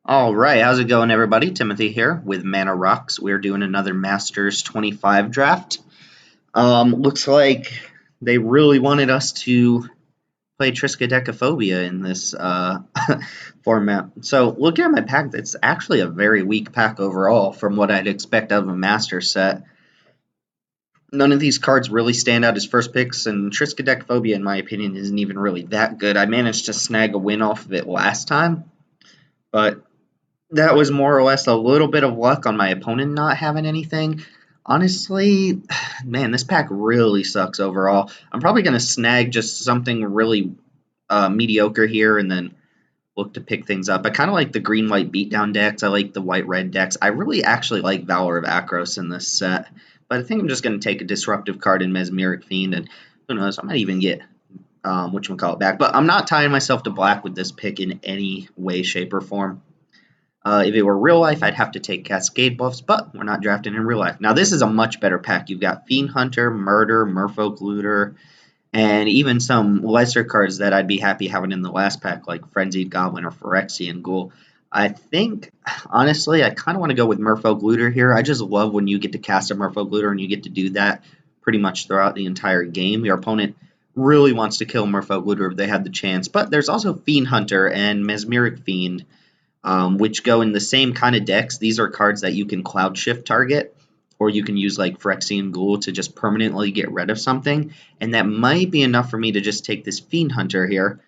All right, how's it going, everybody? Timothy here with Mana Rocks. We're doing another Masters 25 draft. Looks like they really wanted us to play Triskaidekaphobia in this format. So, looking at my pack, it's actually a very weak pack overall from what I'd expect out of a Master set. None of these cards really stand out as first picks, and Triskaidekaphobia, in my opinion, isn't even really that good. I managed to snag a win off of it last time, but that was more or less a little bit of luck on my opponent not having anything. Honestly, man, this pack really sucks overall. I'm probably going to snag just something really mediocre here and then look to pick things up. I kind of like the green-white beatdown decks. I like the white-red decks. I really actually like Valor of Akros in this set. But I think I'm just going to take a disruptive card in Mesmeric Fiend, and who knows, I might even get whatchamacallit back. But I'm not tying myself to black with this pick in any way, shape, or form. If it were real life, I'd have to take Cascade buffs, but we're not drafting in real life. Now, this is a much better pack. You've got Fiend Hunter, Murder, Merfolk Looter, and even some lesser cards that I'd be happy having in the last pack, like Frenzied Goblin or Phyrexian Ghoul. I think, honestly, I kind of want to go with Merfolk Looter here. I just love when you get to cast a Merfolk Looter and you get to do that pretty much throughout the entire game. Your opponent really wants to kill Merfolk Looter if they had the chance, but there's also Fiend Hunter and Mesmeric Fiend, which go in the same kind of decks. These are cards that you can Cloud Shift target, or you can use like Phyrexian Ghoul to just permanently get rid of something, and that might be enough for me to just take this Fiend Hunter here.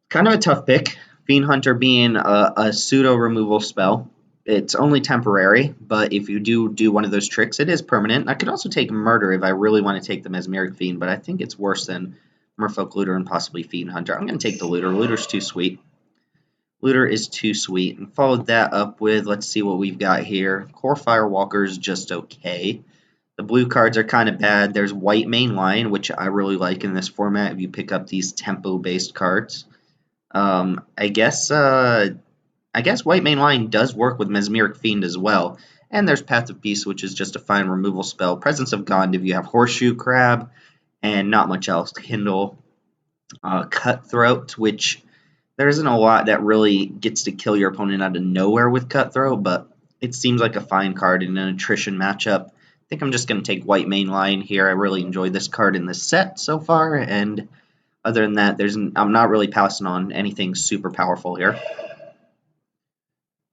Kind of a tough pick, Fiend Hunter being a pseudo removal spell. It's only temporary, but if you do one of those tricks, it is permanent. I could also take Murder if I really want to take the Mesmeric Fiend, but I think it's worse than Merfolk Looter and possibly Fiend Hunter. I'm going to take the Looter. Looter's too sweet. Looter is too sweet. And followed that up with, let's see what we've got here. Core Firewalker is just okay. The blue cards are kind of bad. There's White Mainline, which I really like in this format if you pick up these tempo-based cards. I guess White Mainline does work with Mesmeric Fiend as well. And there's Path of Peace, which is just a fine removal spell. Presence of Gond if you have Horseshoe Crab, and not much else. Kindle, Cutthroat, which there isn't a lot that really gets to kill your opponent out of nowhere with Cutthroat, but it seems like a fine card in an attrition matchup. I think I'm just going to take White Mainline here. I really enjoy this card in this set so far, and other than that, I'm not really passing on anything super powerful here.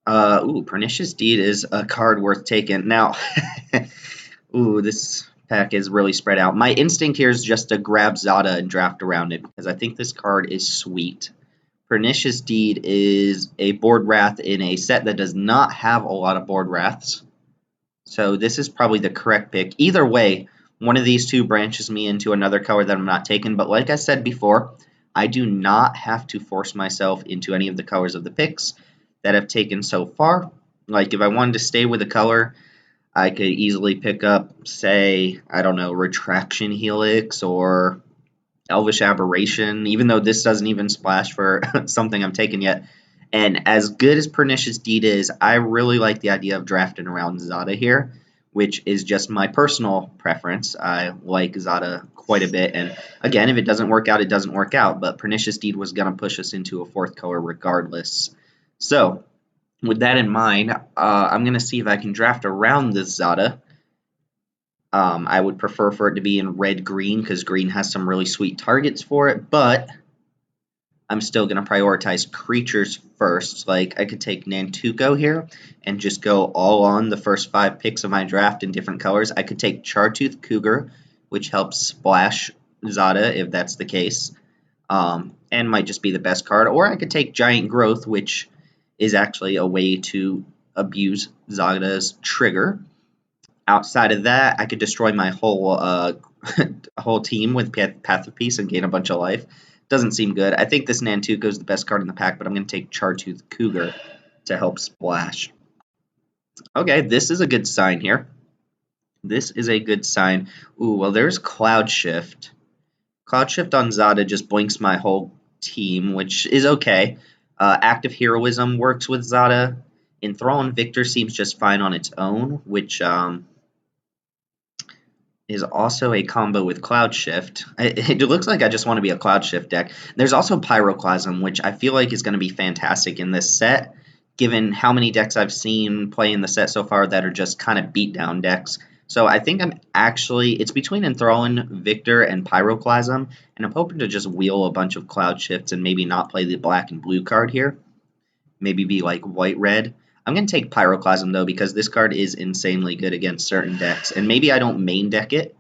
Pernicious Deed is a card worth taking. Now, this pack is really spread out. My instinct here is just to grab Zada and draft around it, because I think this card is sweet. Pernicious Deed is a board wrath in a set that does not have a lot of board wraths. So this is probably the correct pick. Either way, one of these two branches me into another color that I'm not taking. But like I said before, I do not have to force myself into any of the colors of the picks that I've taken so far. Like if I wanted to stay with a color, I could easily pick up, say, I don't know, Retraction Helix or Elvish Aberration, even though this doesn't even splash for something I'm taking yet. And as good as Pernicious Deed is, I really like the idea of drafting around Zada here, which is just my personal preference. I like Zada quite a bit. And again, if it doesn't work out, it doesn't work out. But Pernicious Deed was going to push us into a fourth color regardless. So with that in mind, I'm going to see if I can draft around this Zada. I would prefer for it to be in red-green because green has some really sweet targets for it, but I'm still going to prioritize creatures first. Like I could take Nantuko here and just go all on the first 5 picks of my draft in different colors. I could take Chartooth Cougar, which helps splash Zada if that's the case, and might just be the best card. Or I could take Giant Growth, which is actually a way to abuse Zada's trigger. Outside of that, I could destroy my whole whole team with Path of Peace and gain a bunch of life. Doesn't seem good. I think this Nantuko is the best card in the pack, but I'm going to take Chartooth Cougar to help splash. Okay, this is a good sign here. This is a good sign. Ooh, well, there's Cloud Shift. Cloud Shift on Zada just blinks my whole team, which is okay. Active Heroism works with Zada. Enthrall and Victor seems just fine on its own, which is also a combo with Cloud Shift. It looks like I just want to be a Cloud Shift deck. There's also Pyroclasm, which I feel like is going to be fantastic in this set given how many decks I've seen play in the set so far that are just kind of beat down decks. So I think it's between Enthrallin, Victor, and Pyroclasm, and I'm hoping to just wheel a bunch of Cloud Shifts and maybe not play the black and blue card here. Maybe be like white-red. I'm going to take Pyroclasm, though, because this card is insanely good against certain decks, and maybe I don't main deck it.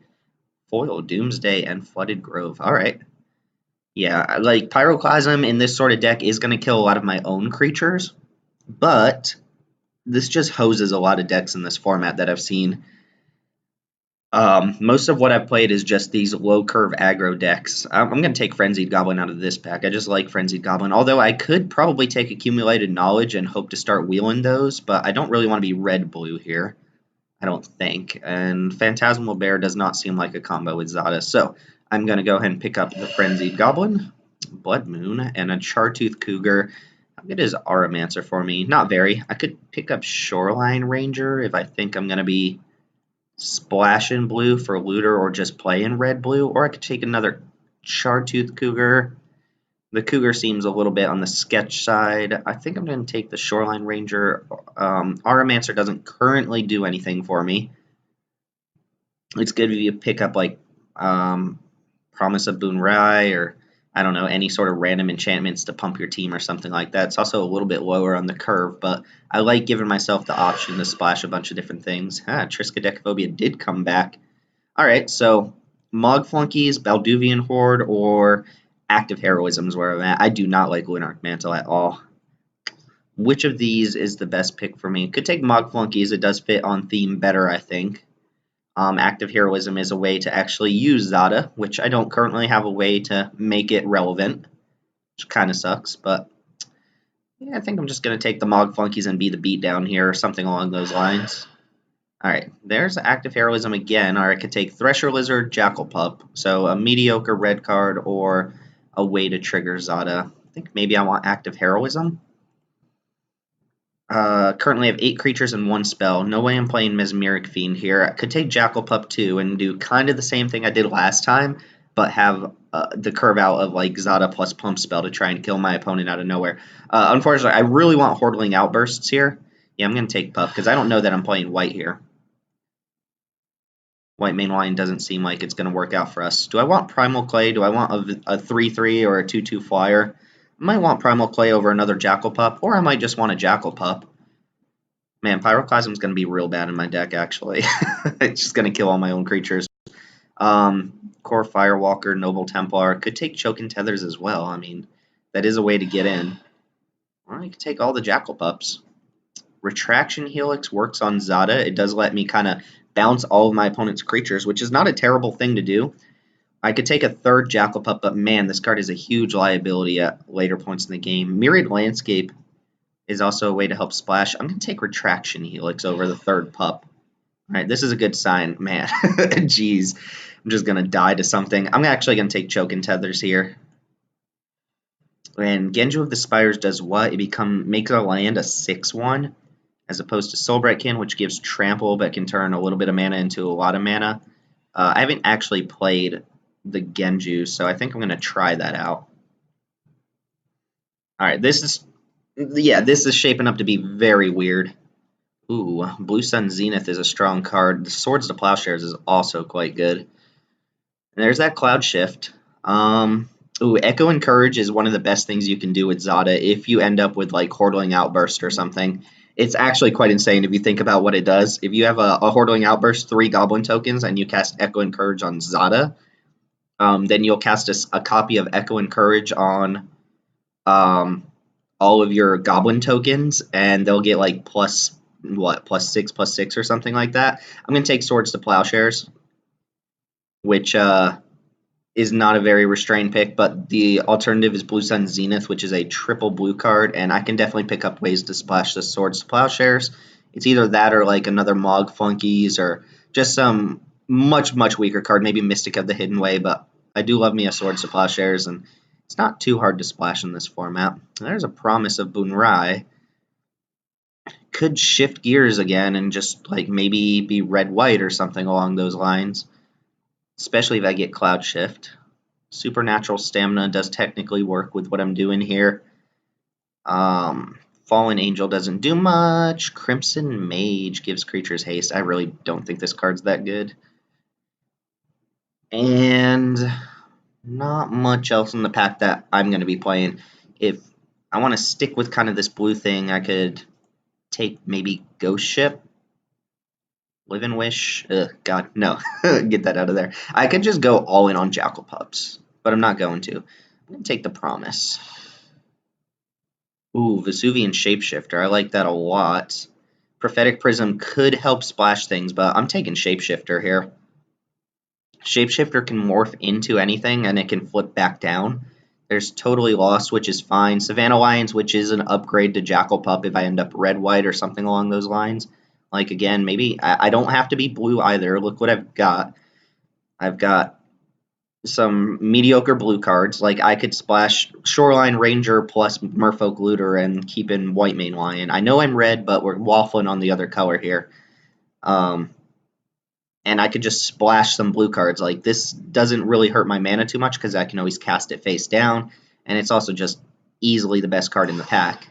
Foil, Doomsday, and Flooded Grove. All right. Yeah, like Pyroclasm in this sort of deck is going to kill a lot of my own creatures, but this just hoses a lot of decks in this format that I've seen. Most of what I've played is just these low curve aggro decks. I'm going to take Frenzied Goblin out of this pack. I just like Frenzied Goblin, although I could probably take Accumulated Knowledge and hope to start wheeling those, but I don't really want to be red-blue here, I don't think. And Phantasmal Bear does not seem like a combo with Zada, so I'm going to go ahead and pick up the Frenzied Goblin, Blood Moon, and a Chartooth Cougar. How good is Auramancer for me? Not very. I could pick up Shoreline Ranger if I think I'm going to be splashing blue for looter or just play in red-blue, or I could take another Chartooth Cougar. The Cougar seems a little bit on the sketch side. I think I'm going to take the Shoreline Ranger. Auramancer doesn't currently do anything for me. It's good if you pick up like Promise of Boonrai or I don't know, any sort of random enchantments to pump your team or something like that. It's also a little bit lower on the curve, but I like giving myself the option to splash a bunch of different things. Triskaidekaphobia did come back. All right, so Mog Flunkies, Balduvian Horde, or Active Heroism is where I'm at. I do not like Lunarch Mantle at all. Which of these is the best pick for me? Could take Mog Flunkies. It does fit on theme better, I think. Active Heroism is a way to actually use Zada, which I don't currently have a way to make it relevant, which kind of sucks, but yeah, I think I'm just going to take the Mog Flunkies and be the beatdown here, or something along those lines. Alright, there's Active Heroism again, or I could take Thresher Lizard, Jackal Pup, so a mediocre red card or a way to trigger Zada. I think maybe I want Active Heroism. Currently have 8 creatures and 1 spell. No way I'm playing Mesmeric Fiend here. I could take Jackal Pup too and do kind of the same thing I did last time, but have the curve out of like Zada plus Pump Spell to try and kill my opponent out of nowhere. Unfortunately, I really want Hordling Outbursts here. Yeah, I'm going to take Pup because I don't know that I'm playing white here. White mainline doesn't seem like it's going to work out for us. Do I want Primal Clay? Do I want a 3/3 or a 2/2 flyer? I might want Primal Clay over another Jackal Pup, or I might just want a Jackal Pup. Man, Pyroclasm is going to be real bad in my deck, actually. It's just going to kill all my own creatures. Core Firewalker, Noble Templar. Could take Choke and Tethers as well. I mean, that is a way to get in. Or I could take all the Jackal Pups. Retraction Helix works on Zada. It does let me kind of bounce all of my opponent's creatures, which is not a terrible thing to do. I could take a third Jackal Pup, but man, this card is a huge liability at later points in the game. Myriad Landscape is also a way to help splash. I'm going to take Retraction Helix over the third Pup. All right, this is a good sign. Man, jeez. I'm just going to die to something. I'm actually going to take Choke and Tethers here. And Genju of the Spires does what? It makes a land a 6/1. As opposed to Soulbrightkin, which gives Trample but can turn a little bit of mana into a lot of mana. I haven't actually played the Genju, so I think I'm going to try that out. Alright, this is shaping up to be very weird. Ooh, Blue Sun Zenith is a strong card. The Swords to Plowshares is also quite good. And there's that Cloud Shift. Ooh, Echo Encourage is one of the best things you can do with Zada if you end up with like Hordling Outburst or something. It's actually quite insane if you think about what it does. If you have a Hordling Outburst, 3 Goblin tokens, and you cast Echo Encourage on Zada, then you'll cast a copy of Echo Encourage on all of your Goblin tokens, and they'll get like plus 6/+6 or something like that. I'm going to take Swords to Plowshares, which is not a very restrained pick, but the alternative is Blue Sun Zenith, which is a triple blue card, and I can definitely pick up ways to splash the Swords to Plowshares. It's either that or like another Mog Flunkies or just some much, much weaker card, maybe Mystic of the Hidden Way, but I do love me a Swords to Plowshares, and it's not too hard to splash in this format. There's a Promise of Boonrai. Could shift gears again and just like maybe be red-white or something along those lines. Especially if I get Cloud Shift. Supernatural Stamina does technically work with what I'm doing here. Fallen Angel doesn't do much. Crimson Mage gives creatures haste. I really don't think this card's that good. And not much else in the pack that I'm going to be playing. If I want to stick with kind of this blue thing, I could take maybe Ghost Ship. Live and Wish. Ugh, God, no. Get that out of there. I could just go all in on Jackal Pups, but I'm not going to. I'm going to take the Promise. Ooh, Vesuvian Shapeshifter. I like that a lot. Prophetic Prism could help splash things, but I'm taking Shapeshifter here. Shapeshifter can morph into anything, and it can flip back down. There's Totally Lost, which is fine. Savannah Lions, which is an upgrade to Jackal Pup if I end up red-white or something along those lines. Like, again, maybe I don't have to be blue either. Look what I've got. I've got some mediocre blue cards. Like, I could splash Shoreline Ranger plus Merfolk Looter and keep in White Mane Lion. I know I'm red, but we're waffling on the other color here. And I could just splash some blue cards. Like, this doesn't really hurt my mana too much because I can always cast it face down. And it's also just easily the best card in the pack.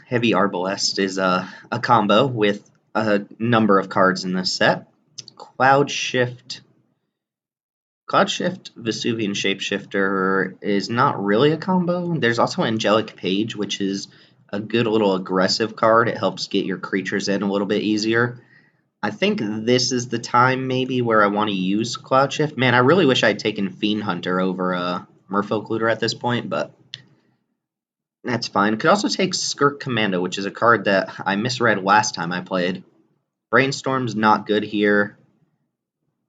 Heavy Arbalest is a combo with a number of cards in this set. Cloud Shift Vesuvian Shapeshifter is not really a combo. There's also Angelic Page, which is a good little aggressive card. It helps get your creatures in a little bit easier. I think this is the time maybe where I want to use Cloud Shift. Man, I really wish I'd taken Fiend Hunter over Merfolk Looter at this point, but that's fine. Could also take Skirk Commando, which is a card that I misread last time I played. Brainstorm's not good here.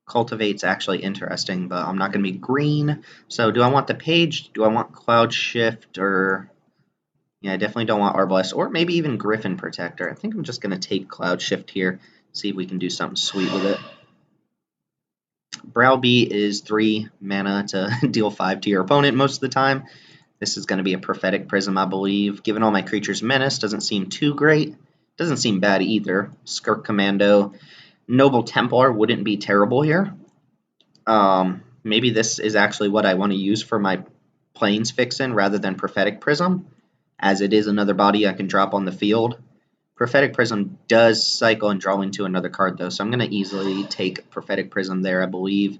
Cultivate's actually interesting, but I'm not going to be green. So do I want the Page? Do I want Cloud Shift? Or yeah, I definitely don't want Arbalest. Or maybe even Griffin Protector. I think I'm just going to take Cloud Shift here. See if we can do something sweet with it. Browbeat is 3 mana to deal 5 to your opponent most of the time. This is going to be a Prophetic Prism, I believe. Given all my creatures menace, doesn't seem too great. Doesn't seem bad either. Skirk Commando. Noble Templar wouldn't be terrible here. Maybe this is actually what I want to use for my Plains Fixin' rather than Prophetic Prism, as it is another body I can drop on the field. Prophetic Prism does cycle and draw into another card, though, so I'm going to easily take Prophetic Prism there, I believe.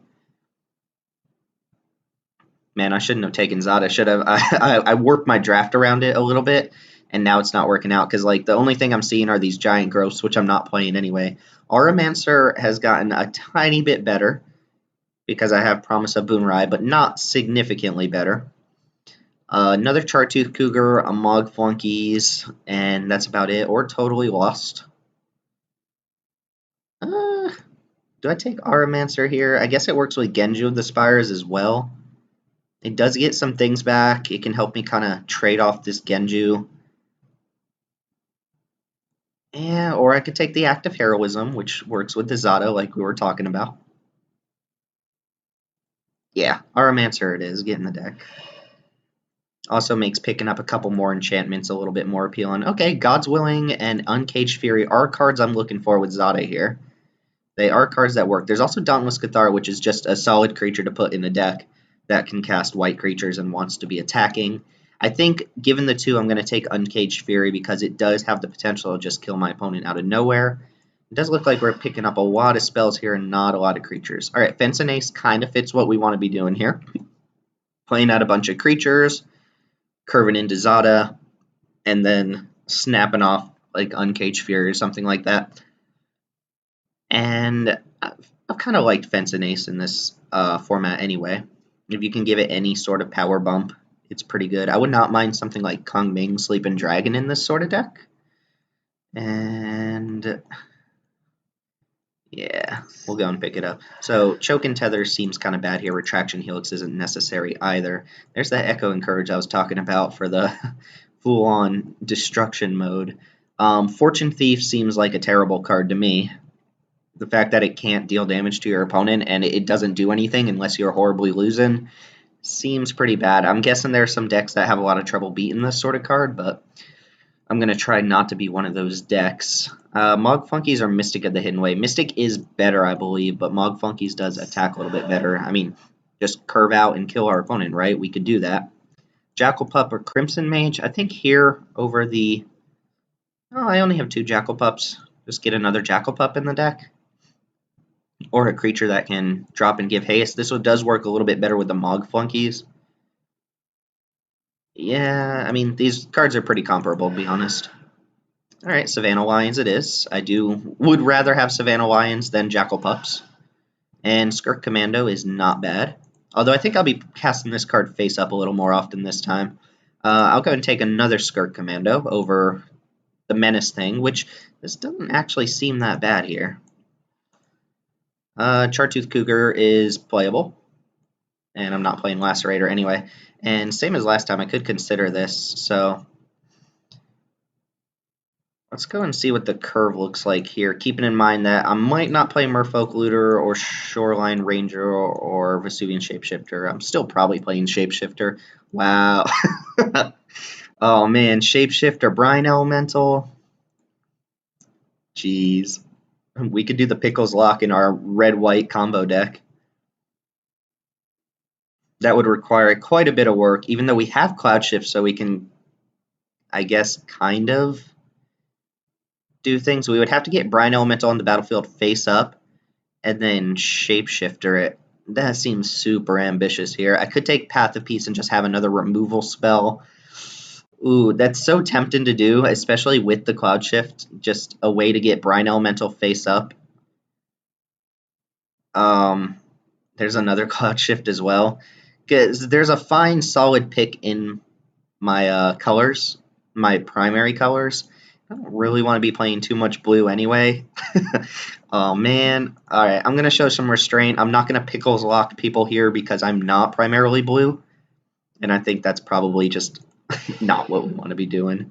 Man, I shouldn't have taken Zada. I warped my draft around it a little bit, and now it's not working out because, like, the only thing I'm seeing are these giant growths, which I'm not playing anyway. Auramancer has gotten a tiny bit better because I have Promise of Boonrai, but not significantly better. Another Chartooth Cougar, a Mog Flunkies, and that's about it. Or Totally Lost. Do I take Auramancer here? I guess it works with Genju of the Spires as well. It does get some things back. It can help me kind of trade off this Genju. Yeah, or I could take the Act of Heroism, which works with the Zada like we were talking about. Yeah, Auramancer it is. Get in the deck. Also makes picking up a couple more enchantments a little bit more appealing. Okay, God's Willing and Uncaged Fury are cards I'm looking for with Zada here. They are cards that work. There's also Dauntless Cathar, which is just a solid creature to put in the deck that can cast white creatures and wants to be attacking. I think, given the two, I'm going to take Uncaged Fury because it does have the potential to just kill my opponent out of nowhere. It does look like we're picking up a lot of spells here and not a lot of creatures. All right, Fence and Ace kind of fits what we want to be doing here. Playing out a bunch of creatures, curving into Zada, and then snapping off like Uncaged Fury or something like that. And I've kind of liked Fence and Ace in this format anyway. If you can give it any sort of power bump, it's pretty good. I would not mind something like Kung Ming, Sleeping Dragon in this sort of deck. And yeah, we'll go and pick it up. So Choke and Tether seems kind of bad here. Retraction Helix isn't necessary either. There's that Echo Encourage I was talking about for the full-on destruction mode. Fortune Thief seems like a terrible card to me. The fact that it can't deal damage to your opponent and it doesn't do anything unless you're horribly losing seems pretty bad. I'm guessing there are some decks that have a lot of trouble beating this sort of card, but I'm going to try not to be one of those decks. Mog Flunkies are Mystic of the Hidden Way. Mystic is better, I believe, but Mog Flunkies does attack a little bit better. I mean, just curve out and kill our opponent, right? We could do that. Jackal Pup or Crimson Mage. I think here over the... Oh, I only have 2 Jackal Pups. Just get another Jackal Pup in the deck. Or a creature that can drop and give haste. This one does work a little bit better with the Mog Flunkies. Yeah, I mean, these cards are pretty comparable, to be honest. Alright, Savannah Lions it is. I would rather have Savannah Lions than Jackal Pups. And Skirk Commando is not bad. Although I think I'll be casting this card face up a little more often this time. I'll go and take another Skirk Commando over the Menace thing, which this doesn't actually seem that bad here. Chartooth Cougar is playable. And I'm not playing Lacerator anyway. And same as last time, I could consider this. So let's go and see what the curve looks like here, keeping in mind that I might not play Merfolk Looter or Shoreline Ranger or Vesuvian Shapeshifter. I'm still probably playing Shapeshifter. Wow. Oh man, Shapeshifter, Brine Elemental. Jeez. We could do the Pickles Lock in our red-white combo deck. That would require quite a bit of work, even though we have Cloud Shift, so we can, I guess, kind of do things. We would have to get Brine Elemental on the battlefield face up, and then Shapeshifter it. That seems super ambitious here. I could take Path of Peace and just have another removal spell. Ooh, that's so tempting to do, especially with the Cloud Shift. Just a way to get Brine Elemental face up. There's another Cloud Shift as well. Because there's a fine, solid pick in my colors, my primary colors. I don't really want to be playing too much blue anyway. Oh, man. All right, I'm going to show some restraint. I'm not going to Pickles Lock people here because I'm not primarily blue. And I think that's probably just not what we want to be doing.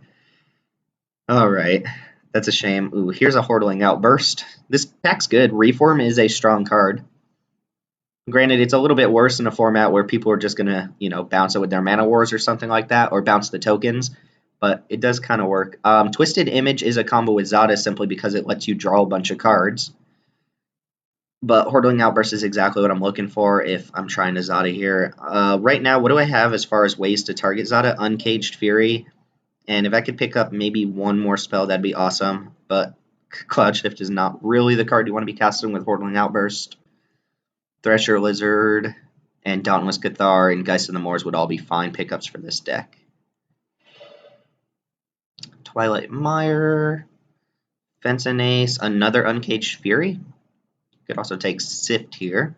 All right. That's a shame. Ooh, here's a Hordeling Outburst. This pack's good. Reform is a strong card. Granted, it's a little bit worse in a format where people are just going to, you know, bounce it with their Mana Wars or something like that, or bounce the tokens, but it does kind of work. Twisted Image is a combo with Zada simply because it lets you draw a bunch of cards. But Hordeling Outburst is exactly what I'm looking for if I'm trying to Zada here. Right now, what do I have as far as ways to target Zada? Uncaged Fury. And if I could pick up maybe one more spell, that'd be awesome. But Cloud Shift is not really the card you want to be casting with Hordeling Outburst. Thresher Lizard and Dauntless Cathar and Geist of the Moors would all be fine pickups for this deck. Twilight Mire, Fencing Ace, another Uncaged Fury. Could also take Sift here.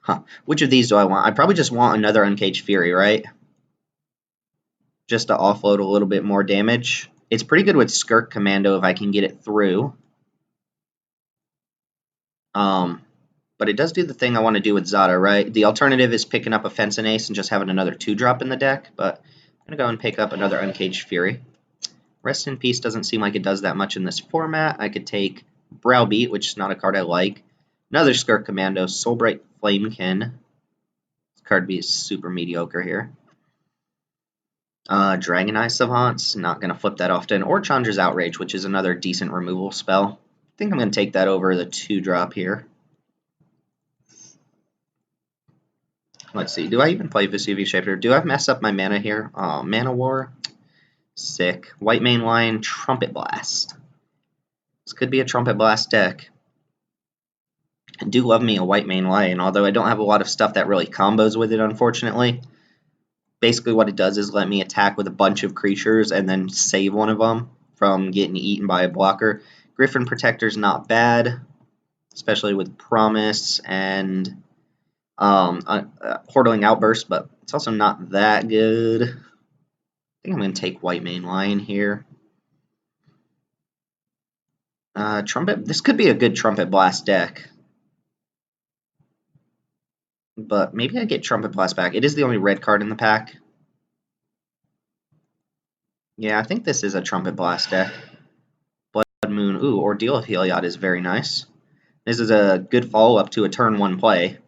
Huh. Which of these do I want? I probably just want another Uncaged Fury, right? Just to offload a little bit more damage. It's pretty good with Skirk Commando if I can get it through. But it does do the thing I want to do with Zada, right? The alternative is picking up a Fencing Ace and just having another 2-drop in the deck, but I'm going to go and pick up another Uncaged Fury. Rest in Peace doesn't seem like it does that much in this format. I could take Browbeat, which is not a card I like. Another Skirk Commando, Soulbright Flamekin. This card be super mediocre here. Dragon Eye Savants, not going to flip that often. Or Chandra's Outrage, which is another decent removal spell. I think I'm going to take that over the 2-drop here. Let's see, do I even play Vesuvian Shapeshifter? Do I mess up my mana here? Oh, Mana War. Sick. White Main Line, Trumpet Blast. This could be a Trumpet Blast deck. I do love me a White Main Line, although I don't have a lot of stuff that really combos with it, unfortunately. Basically what it does is let me attack with a bunch of creatures and then save one of them from getting eaten by a blocker. Griffin Protector's not bad, especially with Promise and Hordeling Outburst, but it's also not that good. I think I'm going to take White Main Lion here. Trumpet. This could be a good Trumpet Blast deck. But maybe I get Trumpet Blast back. It is the only red card in the pack. Yeah, I think this is a Trumpet Blast deck. Blood Moon. Ooh, Ordeal of Heliod is very nice. This is a good follow-up to a turn 1 play.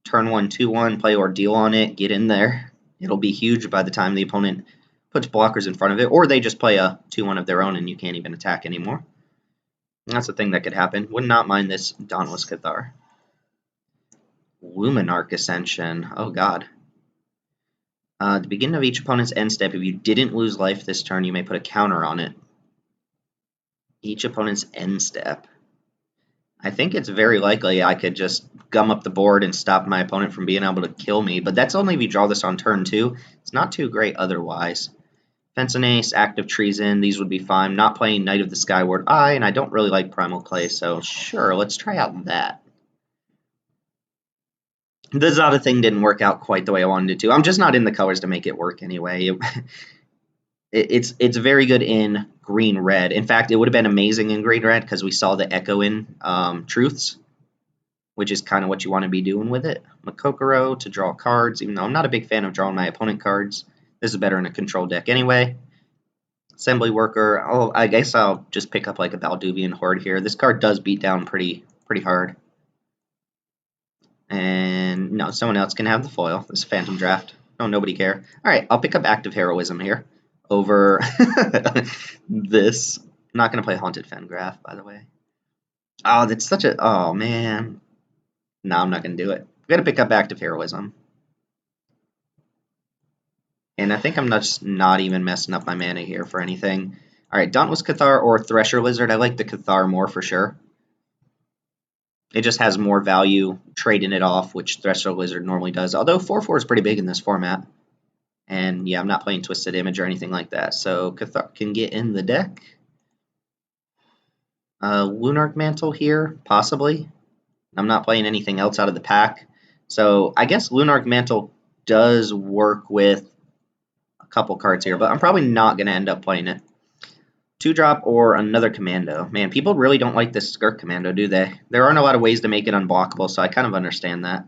Turn 1, 2-1, play Ordeal on it, get in there. It'll be huge by the time the opponent puts blockers in front of it, or they just play a 2-1 of their own and you can't even attack anymore. That's a thing that could happen. Would not mind this Dauntless Cathar. Luminarch Ascension. Oh, God. At the beginning of each opponent's end step, if you didn't lose life this turn, you may put a counter on it. Each opponent's end step. I think it's very likely I could just gum up the board and stop my opponent from being able to kill me, but that's only if you draw this on turn 2. It's not too great otherwise. Fence and Ace, Active Treason, these would be fine. I'm not playing Knight of the Skyward Eye, and I don't really like Primal Clay, so sure, let's try out that. The Zada thing didn't work out quite the way I wanted it to. I'm just not in the colors to make it work anyway. It's very good in green-red. In fact, it would have been amazing in green-red because we saw the Echo in Truths, which is kind of what you want to be doing with it. Makokoro to draw cards, even though I'm not a big fan of drawing my opponent cards. This is better in a control deck anyway. Assembly Worker. Oh, I guess I'll just pick up like a Valduvian Horde here. This card does beat down pretty hard. And no, someone else can have the foil. This Phantom Draft. Oh, nobody care. All right, I'll pick up Active Heroism here over this. I'm not going to play Haunted Fengraph, by the way. Oh, that's such a... Oh, man. No, I'm not going to do it. I'm going to pick up Active Heroism. And I think I'm not even messing up my mana here for anything. All right, Dauntless Cathar or Thresher Lizard. I like the Cathar more for sure. It just has more value trading it off, which Thresher Lizard normally does. Although 4/4 is pretty big in this format. And yeah, I'm not playing Twisted Image or anything like that. So Cathar can get in the deck. Lunarch Mantle here, possibly. I'm not playing anything else out of the pack. So I guess Lunarch Mantle does work with a couple cards here, but I'm probably not going to end up playing it. 2-drop or another Commando. Man, people really don't like this Skirk Commando, do they? There aren't a lot of ways to make it unblockable, so I kind of understand that.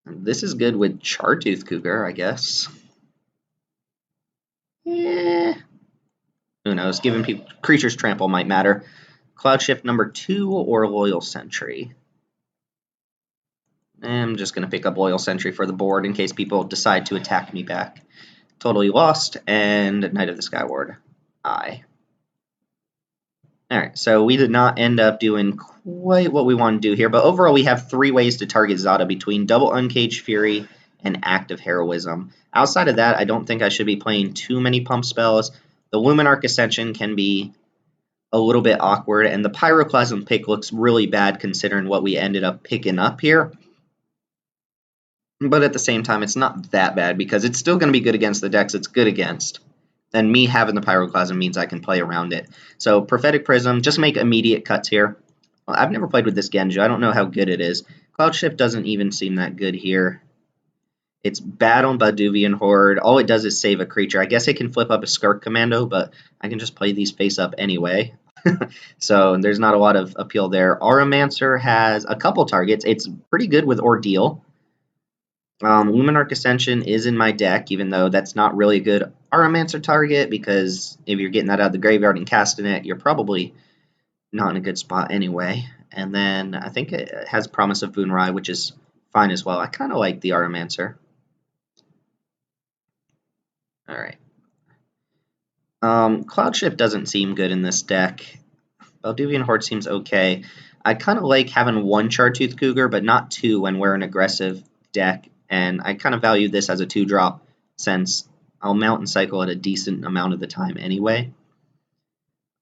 This is good with Chartooth Cougar, I guess. Yeah. Who knows? Giving people creatures trample might matter. Cloud Shift number 2 or Loyal Sentry. I'm just going to pick up Loyal Sentry for the board in case people decide to attack me back. Totally Lost and Knight of the Skyward Eye. Alright, so we did not end up doing quite what we want to do here, but overall we have 3 ways to target Zada between Double Uncaged Fury and Active Heroism. Outside of that, I don't think I should be playing too many pump spells. The Luminarch Ascension can be a little bit awkward, and the Pyroclasm pick looks really bad considering what we ended up picking up here. But at the same time, it's not that bad because it's still going to be good against the decks it's good against. And me having the Pyroclasm means I can play around it. So Prophetic Prism, just make immediate cuts here. Well, I've never played with this Genju. I don't know how good it is. Cloud Shift doesn't even seem that good here. It's bad on Valduvian Horde. All it does is save a creature. I guess it can flip up a Skirk Commando, but I can just play these face up anyway. So there's not a lot of appeal there. Auramancer has a couple targets. It's pretty good with Ordeal. Luminarch Ascension is in my deck, even though that's not really a good Auramancer target, because if you're getting that out of the graveyard and casting it, you're probably not in a good spot anyway. And then I think it has Promise of Boonrai, which is fine as well. I kind of like the Auramancer. Alright. Cloud Shift doesn't seem good in this deck. Valduvian Horde seems okay. I kind of like having 1 Chartooth Cougar, but not 2 when we're an aggressive deck. And I kind of value this as a 2-drop since I'll mount and cycle at a decent amount of the time anyway.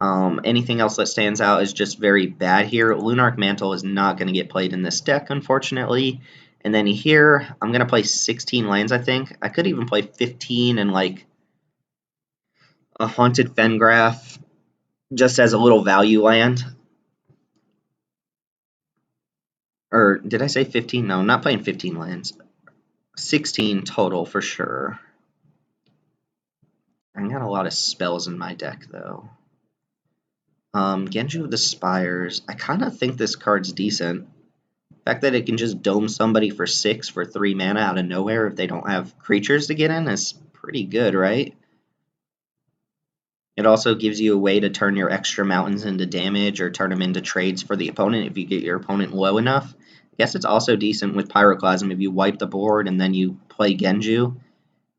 Anything else that stands out is just very bad here. Lunarch Mantle is not going to get played in this deck, unfortunately. And then here, I'm going to play 16 lands, I think. I could even play 15 and like a Haunted Fengraph just as a little value land. Or did I say 15? No, I'm not playing 15 lands. 16 total for sure. I got a lot of spells in my deck, though. Genju of the Spires. I kind of think this card's decent. The fact that it can just dome somebody for 6 for 3 mana out of nowhere if they don't have creatures to get in is pretty good, right? It also gives you a way to turn your extra mountains into damage or turn them into trades for the opponent if you get your opponent low enough. I guess it's also decent with Pyroclasm if you wipe the board and then you play Genju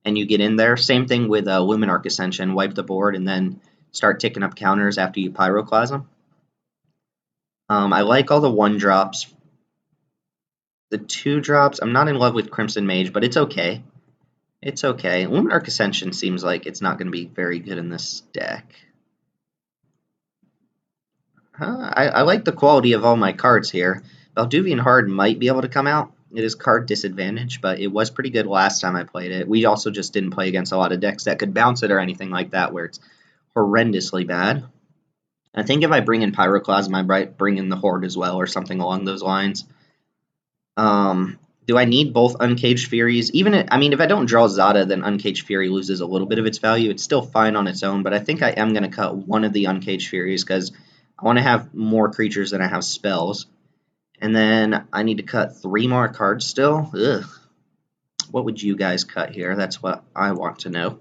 and you get in there. Same thing with Luminarch Ascension. Wipe the board and then start ticking up counters after you Pyroclasm. I like all the 1-drops. The 2-drops, I'm not in love with Crimson Mage, but it's okay. It's okay. Luminarch Ascension seems like it's not going to be very good in this deck. I like the quality of all my cards here. Valduvian Hard might be able to come out. It is card disadvantage, but it was pretty good last time I played it. We also just didn't play against a lot of decks that could bounce it or anything like that where it's horrendously bad. I think if I bring in Pyroclasm, I might bring in the Horde as well or something along those lines. Do I need both Uncaged Furies? I mean, if I don't draw Zada, then Uncaged Fury loses a little bit of its value. It's still fine on its own, but I think I am going to cut one of the Uncaged Furies because I want to have more creatures than I have spells. And then I need to cut 3 more cards still. Ugh. What would you guys cut here? That's what I want to know.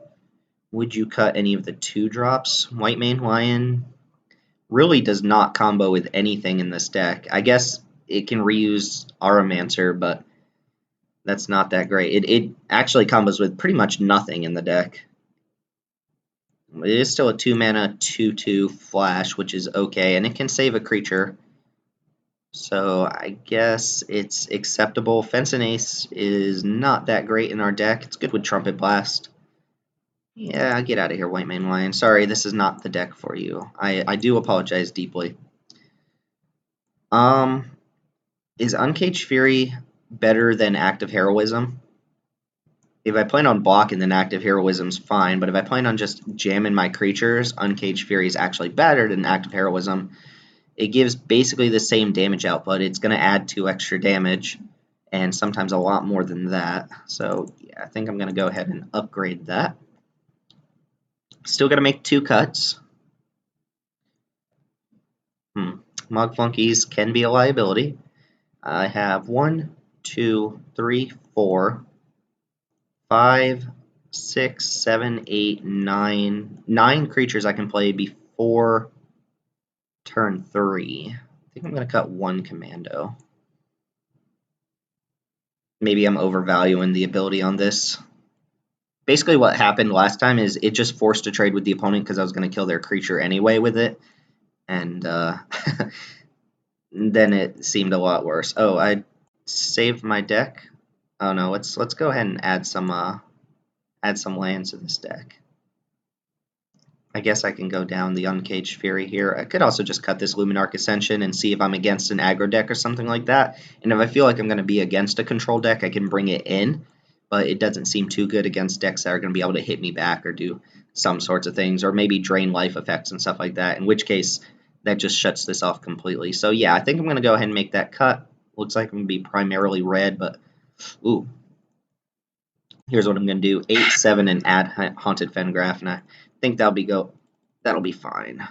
Would you cut any of the 2-drops? White Mane Lion really does not combo with anything in this deck. I guess it can reuse Auramancer, but that's not that great. It actually combos with pretty much nothing in the deck. It is still a 2-mana 2/2 flash, which is okay, and it can save a creature. So I guess it's acceptable. Fence and Ace is not that great in our deck. It's good with Trumpet Blast. Yeah, get out of here, White Mane Lion. Sorry, this is not the deck for you. I do apologize deeply. Is Uncaged Fury better than Active Heroism? If I plan on blocking, then Active Heroism's fine, but if I plan on just jamming my creatures, Uncaged Fury is actually better than Active Heroism. It gives basically the same damage output. It's going to add 2 extra damage, and sometimes a lot more than that. So, yeah, I think I'm going to go ahead and upgrade that. Still got to make 2 cuts. Mog Flunkies can be a liability. I have 1, 2, 3, 4, 5, 6, 7, 8, 9. 9 creatures I can play before turn 3. I think I'm going to cut 1 commando. Maybe I'm overvaluing the ability on this. Basically what happened last time is it just forced a trade with the opponent because I was going to kill their creature anyway with it. And then it seemed a lot worse. Oh, I saved my deck. Oh no, let's go ahead and add some lands to this deck. I guess I can go down the Uncaged Fury here. I could also just cut this Luminarch Ascension and see if I'm against an aggro deck or something like that. And if I feel like I'm going to be against a control deck, I can bring it in. But it doesn't seem too good against decks that are going to be able to hit me back or do some sorts of things. Or maybe drain life effects and stuff like that. In which case, that just shuts this off completely. So yeah, I think I'm going to go ahead and make that cut. Looks like I'm going to be primarily red, but ooh. Here's what I'm going to do. 8, 7, and add Haunted Fengraf, and I think that'll be fine.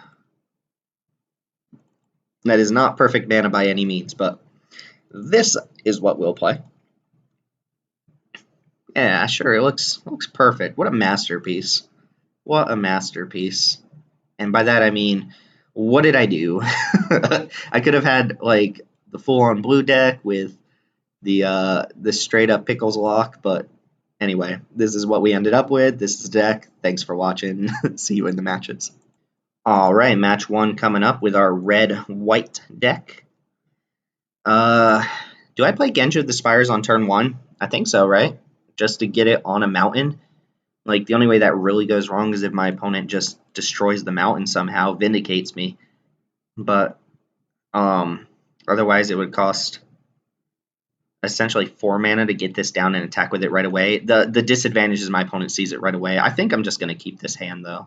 That is not perfect mana by any means, but this is what we'll play. Yeah, sure, it looks perfect. What a masterpiece. What a masterpiece. And by that I mean, what did I do? I could have had like the full-on blue deck with the straight up Pickles lock, but anyway, this is what we ended up with. This is the deck. Thanks for watching. See you in the matches. All right, match 1 coming up with our red-white deck. Do I play Genji of the Spires on turn 1? I think so, right? Just to get it on a mountain. Like, the only way that really goes wrong is if my opponent just destroys the mountain somehow, vindicates me. But, otherwise it would cost essentially 4 mana to get this down and attack with it right away. The disadvantage is my opponent sees it right away. I think I'm just going to keep this hand, though,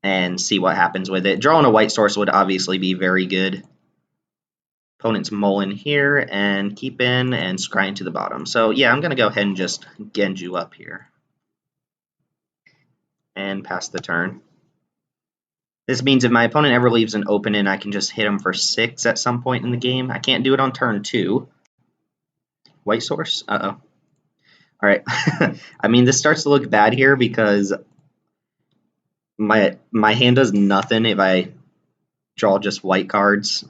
and see what happens with it. Drawing a white source would obviously be very good. Opponent's mulling here and keep in and scrying to the bottom. So yeah, I'm going to go ahead and just Genju up here and pass the turn. This means if my opponent ever leaves an open in, I can just hit him for 6 at some point in the game. I can't do it on turn 2. White source? Uh-oh. Alright. I mean, this starts to look bad here because my hand does nothing if I draw just white cards.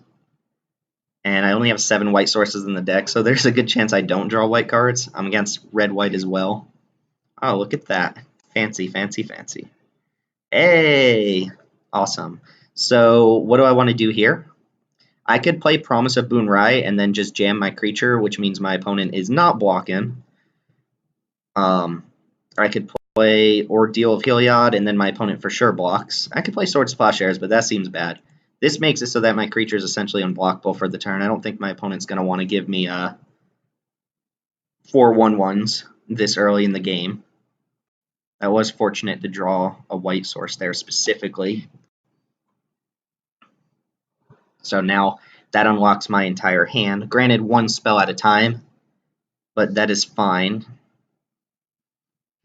And I only have 7 white sources in the deck, so there's a good chance I don't draw white cards. I'm against red-white as well. Oh, look at that. Fancy, fancy, fancy. Hey! Awesome. So, what do I want to do here? I could play Promise of Boon Rai and then just jam my creature, which means my opponent is not blocking. Or I could play Ordeal of Heliod, and then my opponent for sure blocks. I could play Swords to Plowshares, but that seems bad. This makes it so that my creature is essentially unblockable for the turn. I don't think my opponent's going to want to give me 4/1/1s this early in the game. I was fortunate to draw a white source there specifically. So now that unlocks my entire hand. Granted, one spell at a time, but that is fine.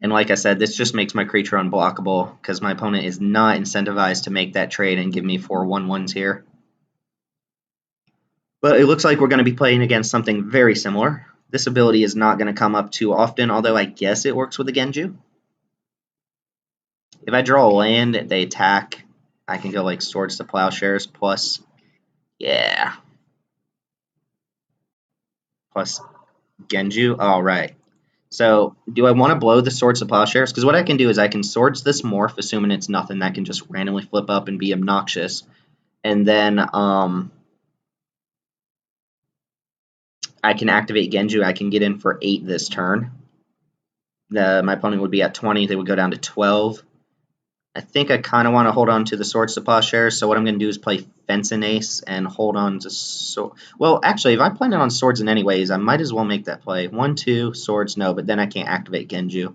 And like I said, this just makes my creature unblockable because my opponent is not incentivized to make that trade and give me 4/1/1s here. But it looks like we're going to be playing against something very similar. This ability is not going to come up too often, although I guess it works with the Genju. If I draw a land, they attack. I can go like Swords to Plowshares plus, yeah, plus Genju. All right. So do I want to blow the Swords to Plowshares? Because what I can do is I can Swords this Morph, assuming it's nothing that can just randomly flip up and be obnoxious. And then I can activate Genju. I can get in for 8 this turn. My opponent would be at 20. They would go down to 12. I think I kind of want to hold on to the Swords to Plowshares, so what I'm going to do is play Fence and Ace and hold on to well, actually, if I'm playing on Swords in any ways, I might as well make that play. 1, 2, Swords, no, but then I can't activate Genju.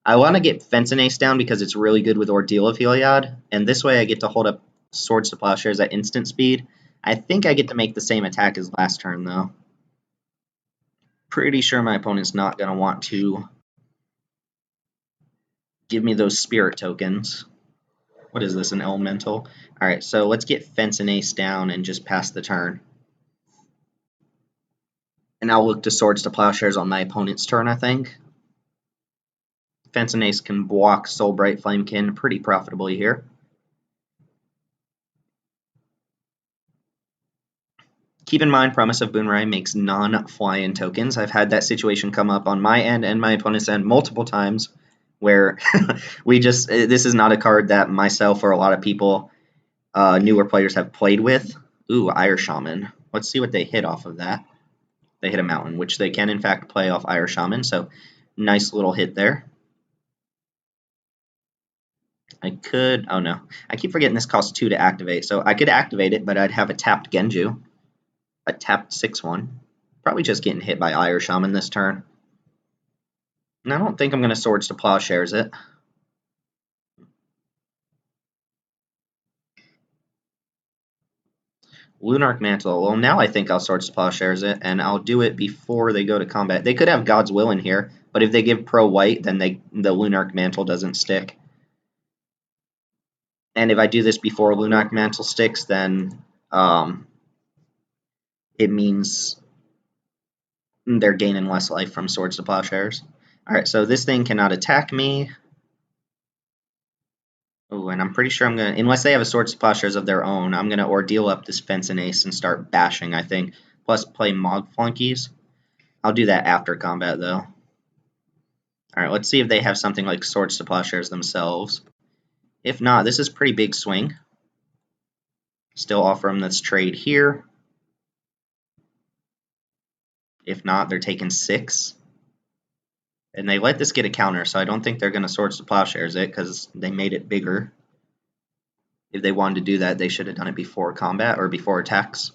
I want to get Fence and Ace down because it's really good with Ordeal of Heliod, and this way I get to hold up Swords to Plowshares at instant speed. I think I get to make the same attack as last turn, though. Pretty sure my opponent's not going to want to give me those spirit tokens. What is this, an elemental? Alright, so let's get Fence and Ace down and just pass the turn. And I'll look to Swords to Plowshares on my opponent's turn, I think. Fence and Ace can block Soulbright Flamekin pretty profitably here. Keep in mind, Promise of Boonrai makes non-fly-in tokens. I've had that situation come up on my end and my opponent's end multiple times where this is not a card that myself or a lot of people, newer players, have played with. Ooh, Ire Shaman. Let's see what they hit off of that. They hit a mountain, which they can in fact play off Ire Shaman, so nice little hit there. I could, oh no, I keep forgetting this costs 2 to activate, so I could activate it, but I'd have a tapped Genju, a tapped 6/1. Probably just getting hit by Ire Shaman this turn. And I don't think I'm going to Swords to Plowshares it. Lunarch Mantle. Well, now I think I'll Swords to Plowshares it, and I'll do it before they go to combat. They could have God's Will in here, but if they give pro-white, then the Lunarch Mantle doesn't stick. And if I do this before Lunarch Mantle sticks, then it means they're gaining less life from Swords to Plowshares. Alright, so this thing cannot attack me. Oh, and I'm pretty sure I'm going to, unless they have a Swords to Plowshares of their own, I'm going to Ordeal up this Fence and Ace and start bashing, I think. Plus play Mog Flunkies. I'll do that after combat, though. Alright, let's see if they have something like Swords to Plowshares themselves. If not, this is pretty big swing. Still offer them this trade here. If not, they're taking 6. And they let this get a counter, so I don't think they're going to Swords to Plowshares it because they made it bigger. If they wanted to do that, they should have done it before combat or before attacks.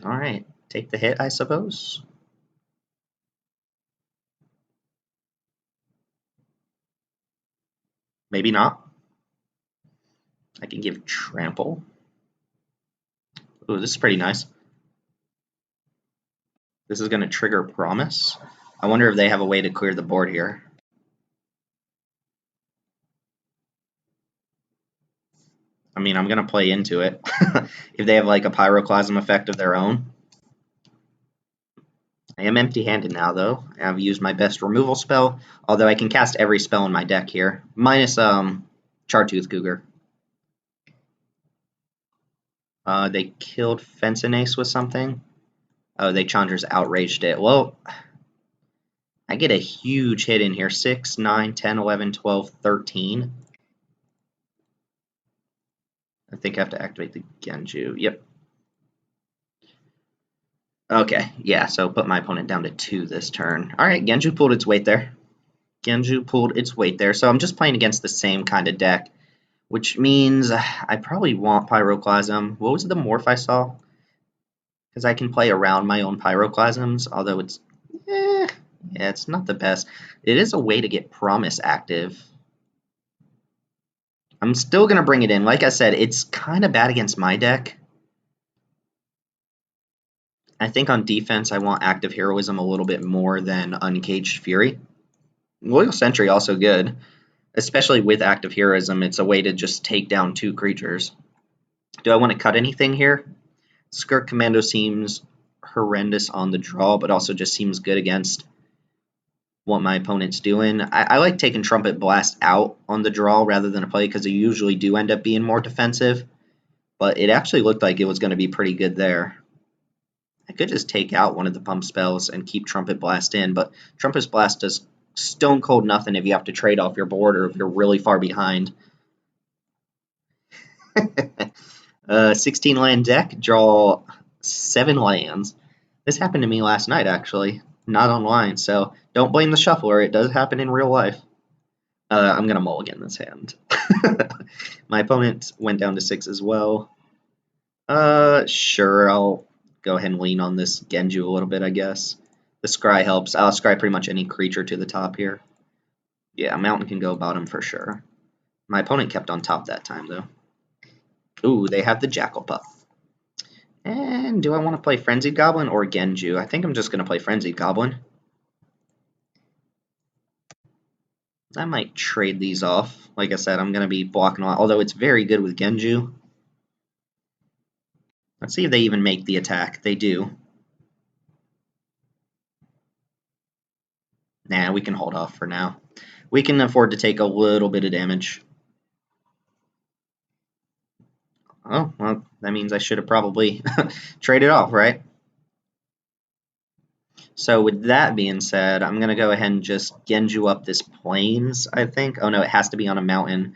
Alright, take the hit, I suppose. Maybe not. I can give Trample. Ooh, this is pretty nice. This is going to trigger Promise. I wonder if they have a way to clear the board here. I mean, I'm going to play into it. If they have like a Pyroclasm effect of their own. I am empty-handed now, though. I've used my best removal spell, although I can cast every spell in my deck here, minus Chartooth Cougar. They killed Fence and Ace with something. Oh, they Chandra's outraged it. Well, I get a huge hit in here. 6, 9, 10, 11, 12, 13. I think I have to activate the Genju. Yep. Okay, yeah, so put my opponent down to 2 this turn. Alright, Genju pulled its weight there. Genju pulled its weight there. So I'm just playing against the same kind of deck, which means I probably want Pyroclasm. What was the morph I saw? Because I can play around my own Pyroclasms, although it's, yeah, it's not the best. It is a way to get Promise active. I'm still going to bring it in. Like I said, it's kind of bad against my deck. I think on defense, I want Active Heroism a little bit more than Uncaged Fury. Loyal Sentry also good, especially with Active Heroism. It's a way to just take down 2 creatures. Do I want to cut anything here? Skirk Commando seems horrendous on the draw, but also just seems good against what my opponent's doing. I like taking Trumpet Blast out on the draw rather than a play because they usually do end up being more defensive, but it actually looked like it was going to be pretty good there. I could just take out one of the pump spells and keep Trumpet Blast in, but Trumpet Blast does stone cold nothing if you have to trade off your board or if you're really far behind. 16 land deck, draw 7 lands. This happened to me last night, actually, not online, so don't blame the shuffler. It does happen in real life. I'm going to mulligan this hand. My opponent went down to 6 as well. Sure, I'll go ahead and lean on this Genju a little bit, I guess. The Scry helps. I'll scry pretty much any creature to the top here. Yeah, Mountain can go bottom for sure. My opponent kept on top that time, though. Ooh, they have the Jackal Pup. And do I want to play Frenzied Goblin or Genju? I think I'm just going to play Frenzied Goblin. I might trade these off. Like I said, I'm going to be blocking a lot, although it's very good with Genju. Let's see if they even make the attack. They do. Nah, we can hold off for now. We can afford to take a little bit of damage. Oh, well, that means I should have probably traded off, right? So with that being said, I'm going to go ahead and just Genju up this Plains, I think. Oh no, it has to be on a mountain.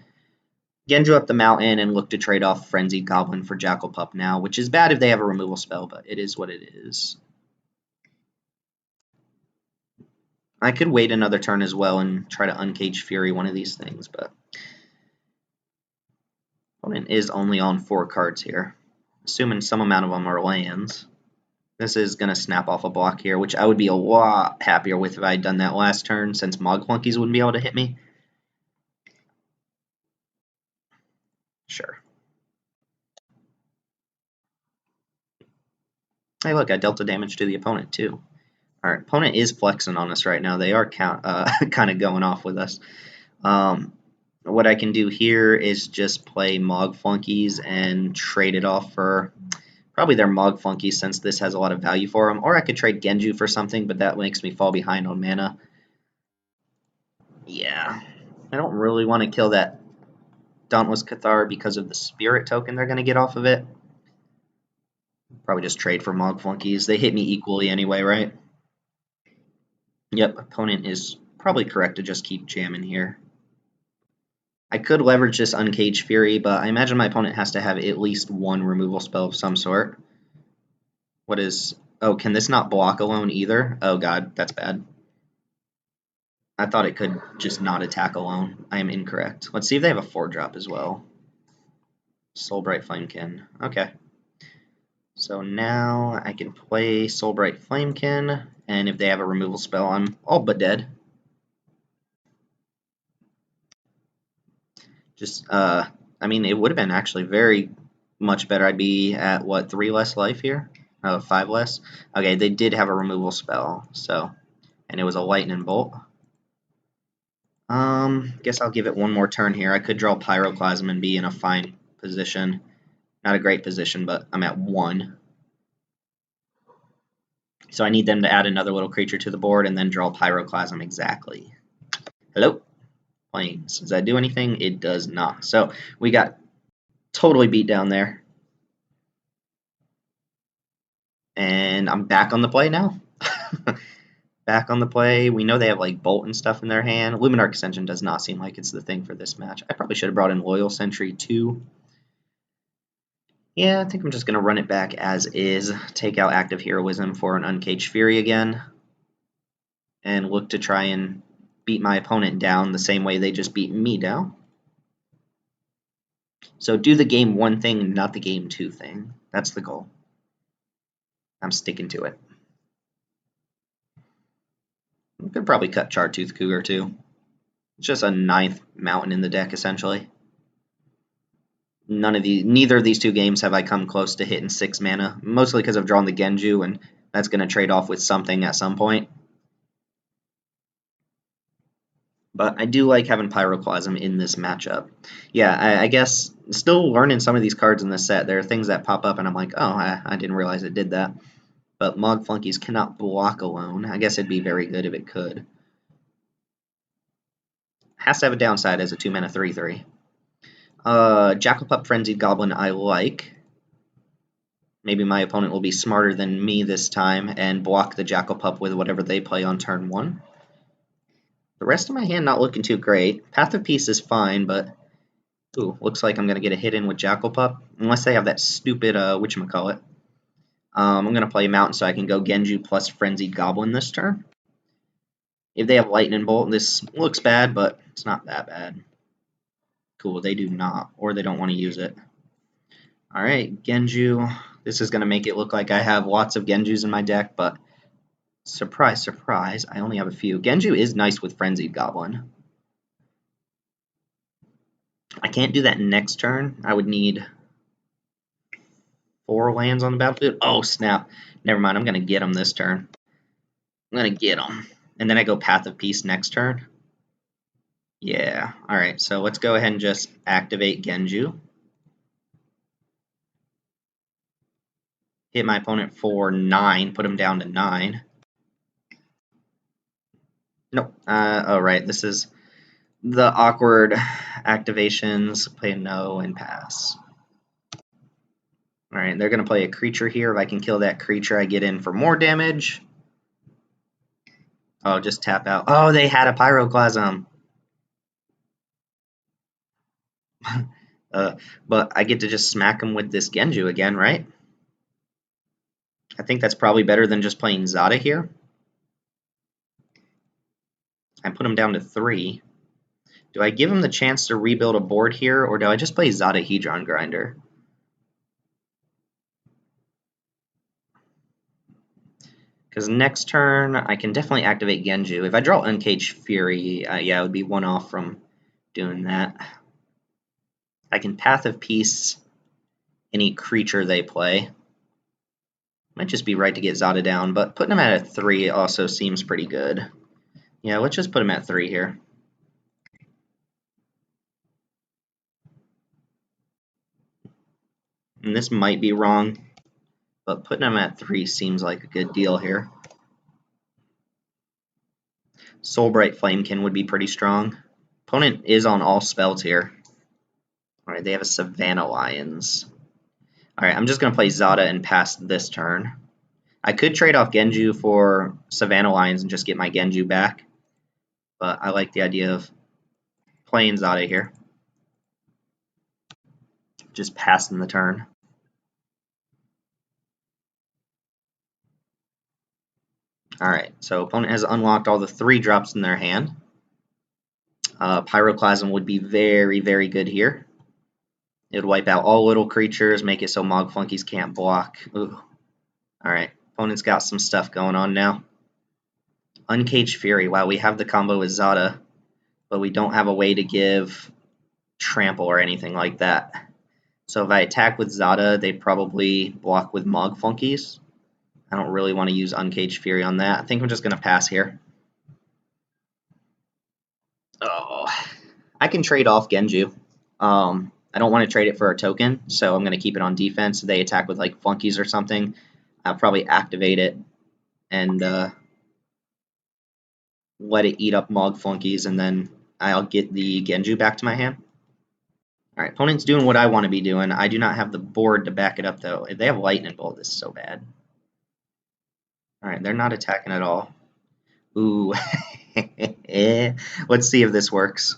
Genju up the mountain and look to trade off Frenzied Goblin for Jackal Pup now, which is bad if they have a removal spell, but it is what it is. I could wait another turn as well and try to Uncage Fury one of these things, but opponent is only on 4 cards here, assuming some amount of them are lands. This is going to snap off a block here, which I would be a lot happier with if I had done that last turn, since Mog Flunkies wouldn't be able to hit me. Sure. Hey, look, I dealt the damage to the opponent, too. Our opponent is flexing on us right now. They are kind of going off with us. What I can do here is just play Mog Flunkies and trade it off for probably their Mog Flunkies, since this has a lot of value for them. Or I could trade Genju for something, but that makes me fall behind on mana. Yeah, I don't really want to kill that Dauntless Cathar because of the Spirit token they're going to get off of it. Probably just trade for Mog Flunkies. They hit me equally anyway, right? Yep, opponent is probably correct to just keep jamming here. I could leverage this Uncaged Fury, but I imagine my opponent has to have at least one removal spell of some sort. What is... Oh, can this not block alone either? Oh god, that's bad. I thought it could just not attack alone. I am incorrect. Let's see if they have a 4-drop as well. Soulbright Flamekin. Okay. So now I can play Soulbright Flamekin, and if they have a removal spell, I'm all but dead. Just, I mean, it would have been actually very much better. I'd be at, what, 3 less life here? 5 less? Okay, they did have a removal spell, so, and it was a Lightning Bolt. Guess I'll give it one more turn here. I could draw Pyroclasm and be in a fine position. Not a great position, but I'm at 1. So I need them to add another little creature to the board and then draw Pyroclasm exactly. Hello? Plains. Does that do anything? It does not. So we got totally beat down there. And I'm back on the play now. Back on the play. We know they have like Bolt and stuff in their hand. Luminarch Ascension does not seem like it's the thing for this match. I probably should have brought in Loyal Sentry too. Yeah, I think I'm just going to run it back as is, take out Active Heroism for an Uncaged Fury again, and look to try and beat my opponent down the same way they just beat me down. So do the game one thing, not the game two thing. That's the goal. I'm sticking to it. I could probably cut Chartooth Cougar too. It's just a 9th mountain in the deck, essentially. Neither of these two games have I come close to hitting 6 mana, mostly because I've drawn the Genju, and that's going to trade off with something at some point. But I do like having Pyroclasm in this matchup. Yeah, I guess still learning some of these cards in this set. There are things that pop up, and I'm like, oh, I didn't realize it did that. But Mog Flunkies cannot block alone. I guess it'd be very good if it could. Has to have a downside as a 2-mana 3/3. Jackalpup Frenzied Goblin I like. Maybe my opponent will be smarter than me this time and block the Jackalpup with whatever they play on turn 1. The rest of my hand not looking too great. Path of Peace is fine, but ooh, looks like I'm going to get a hit in with Jackalpup. Unless they have that stupid whatchamacallit. I'm going to play Mountain so I can go Genju plus Frenzied Goblin this turn. If they have Lightning Bolt, this looks bad, but it's not that bad. Cool, they do not, or they don't want to use it. Alright, Genju. This is going to make it look like I have lots of Genjus in my deck, but surprise, surprise, I only have a few. Genju is nice with Frenzied Goblin. I can't do that next turn. I would need 4 lands on the battlefield. Oh, snap. Never mind, I'm going to get them this turn. I'm going to get them. And then I go Path of Peace next turn. Yeah, alright, so let's go ahead and just activate Genju. Hit my opponent for 9, put him down to 9. Nope. Oh, right, this is the awkward activations. Play no and pass. Alright, they're going to play a creature here. If I can kill that creature, I get in for more damage. Oh, just tap out. Oh, they had a Pyroclasm. But I get to just smack them with this Genju again, right? I think that's probably better than just playing Zada here. I put him down to 3. Do I give him the chance to rebuild a board here, or do I just play Zada Hedron Grinder? Because next turn, I can definitely activate Genju. If I draw Uncaged Fury, yeah, it would be 1 off from doing that. I can Path of Peace any creature they play. Might just be right to get Zada down, but putting him at a 3 also seems pretty good. Yeah, let's just put him at 3 here. And this might be wrong, but putting him at 3 seems like a good deal here. Soulbright Flamekin would be pretty strong. Opponent is on all spells here. Alright, they have a Savannah Lions. Alright, I'm just going to play Zada and pass this turn. I could trade off Genju for Savannah Lions and just get my Genju back, but I like the idea of playing Zada here. Just passing the turn. Alright, so opponent has unlocked all the 3 drops in their hand. Pyroclasm would be very, very good here. It would wipe out all little creatures, make it so Mog Flunkies can't block. Ooh. Alright, opponent's got some stuff going on now. Uncaged Fury. Wow, we have the combo with Zada, but we don't have a way to give trample or anything like that. So if I attack with Zada, they'd probably block with Mog Flunkies. I don't really want to use Uncaged Fury on that. I think I'm just going to pass here. Oh, I can trade off Genju. I don't want to trade it for a token, so I'm going to keep it on defense. If they attack with like Flunkies or something, I'll probably activate it and let it eat up Mog Flunkies, and then I'll get the Genju back to my hand. Alright, opponent's doing what I want to be doing. I do not have the board to back it up, though. If they have Lightning Bolt, this is so bad. Alright, they're not attacking at all. Ooh. Let's see if this works.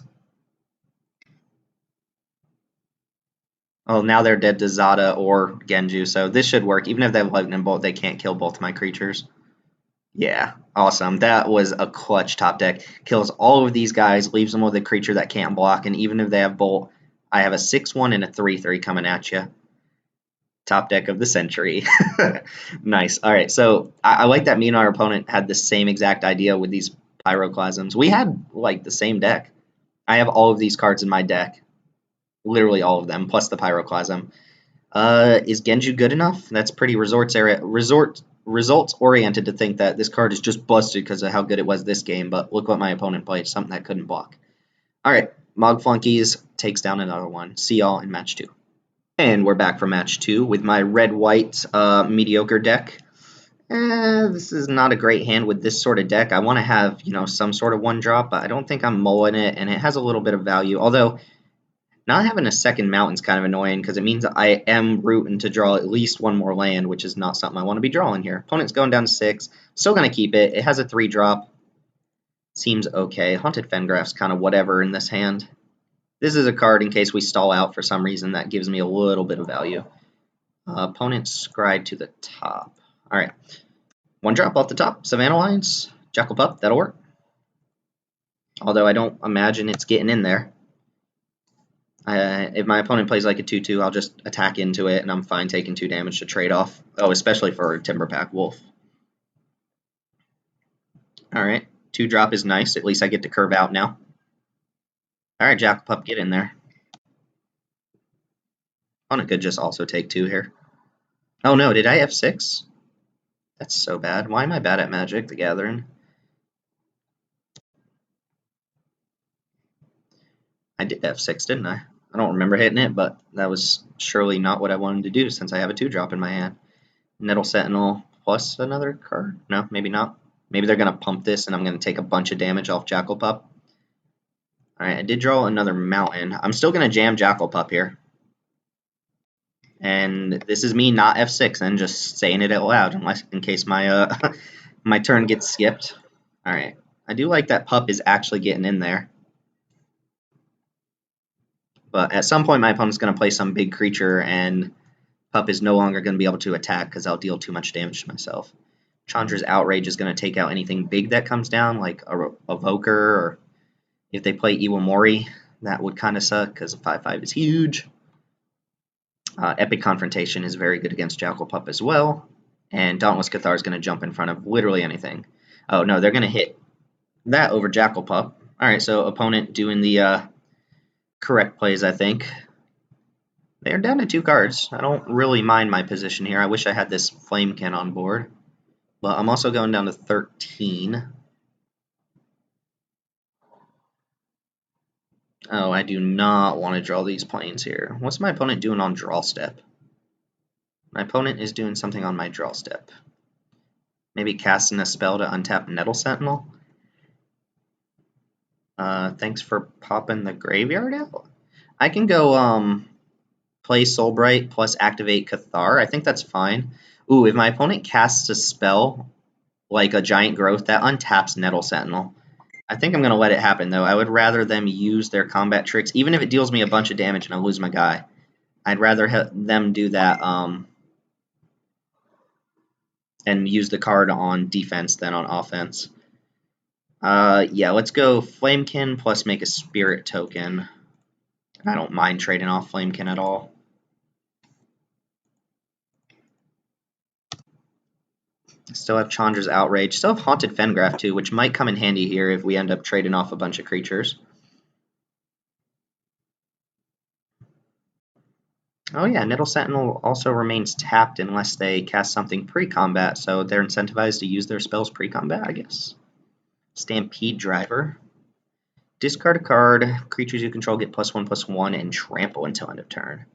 Oh, now they're dead to Zada or Genju, so this should work. Even if they have Lightning Bolt, they can't kill both my creatures. Yeah, awesome. That was a clutch top deck. Kills all of these guys, leaves them with a creature that can't block, and even if they have Bolt, I have a 6/1 and a 3/3 coming at you. Top deck of the century. Nice. All right, so I like that me and our opponent had the same exact idea with these Pyroclasms. We had, like, the same deck. I have all of these cards in my deck. Literally all of them, plus the Pyroclasm. Is Genju good enough? That's pretty results oriented to think that this card is just busted because of how good it was this game, but look what my opponent played, something that couldn't block. Alright, Mog Flunkies takes down another one. See y'all in match 2. And we're back for match 2 with my red-white mediocre deck. This is not a great hand with this sort of deck. I want to have, some sort of one drop, but I don't think I'm mulling it, and it has a little bit of value, although not having a second mountain's kind of annoying because it means I am rooting to draw at least one more land, which is not something I want to be drawing here. Opponent's going down to 6. Still going to keep it. It has a 3-drop. Seems okay. Haunted Fengraph's kind of whatever in this hand. This is a card in case we stall out for some reason that gives me a little bit of value. Opponent Scry to the top. All right. 1 drop off the top. Savannah Lions. Jackal Pup. That'll work. Although I don't imagine it's getting in there. If my opponent plays like a 2/2, I'll just attack into it, and I'm fine taking 2 damage to trade off. Oh, especially for a Timberpack Wolf. Alright, 2-drop is nice. At least I get to curve out now. Alright, Jackal Pup, get in there. Opponent could just also take 2 here. Oh no, did I F6? That's so bad. Why am I bad at Magic the Gathering? I did F6, didn't I? I don't remember hitting it, but that was surely not what I wanted to do since I have a 2-drop in my hand. Nettle Sentinel plus another card? No, maybe not. Maybe they're going to pump this and I'm going to take a bunch of damage off Jackal Pup. Alright, I did draw another mountain. I'm still going to jam Jackal Pup here. And this is me not F6 and just saying it out loud unless in case my my turn gets skipped. Alright, I do like that Pup is actually getting in there. But at some point my opponent's going to play some big creature and Pup is no longer going to be able to attack because I'll deal too much damage to myself. Chandra's Outrage is going to take out anything big that comes down, like a Evoker, or if they play Iwamori, that would kind of suck because 5/5 is huge. Epic Confrontation is very good against Jackal Pup as well, and Dauntless Cathar is going to jump in front of literally anything. Oh no, they're going to hit that over Jackal Pup. Alright, so opponent doing the correct plays, I think. They're down to 2 cards. I don't really mind my position here. I wish I had this Flamekin on board. But I'm also going down to 13. Oh, I do not want to draw these planes here. What's my opponent doing on draw step? My opponent is doing something on my draw step. Maybe casting a spell to untap Nettle Sentinel? Thanks for popping the graveyard out. I can go play Soulbright plus activate Cathar. I think that's fine. Ooh, if my opponent casts a spell like a Giant Growth, that untaps Nettle Sentinel. I think I'm going to let it happen, though. I would rather them use their combat tricks, even if it deals me a bunch of damage and I lose my guy. I'd rather them do that and use the card on defense than on offense. Yeah, let's go Flamekin plus make a Spirit token. I don't mind trading off Flamekin at all. Still have Chandra's Outrage. Still have Haunted Fengraph, too, which might come in handy here if we end up trading off a bunch of creatures. Oh yeah, Nettle Sentinel also remains tapped unless they cast something pre-combat, so they're incentivized to use their spells pre-combat, I guess. Stampede Driver. Discard a card. Creatures you control get +1/+1 and trample until end of turn.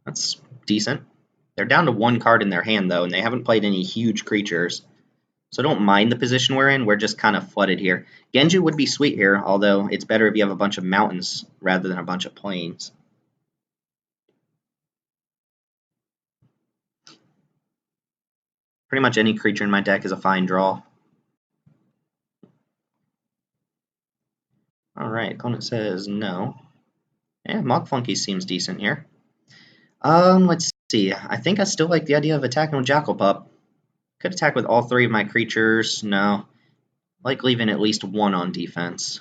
That's decent. They're down to 1 card in their hand, though, and they haven't played any huge creatures. So don't mind the position we're in. We're just kind of flooded here. Genju would be sweet here, although it's better if you have a bunch of mountains rather than a bunch of plains. Pretty much any creature in my deck is a fine draw. Alright, opponent says no. Yeah, Mog Flunky seems decent here. Let's see. I think I still like the idea of attacking with Jackal Pup. Could attack with all three of my creatures. No. Like leaving at least one on defense.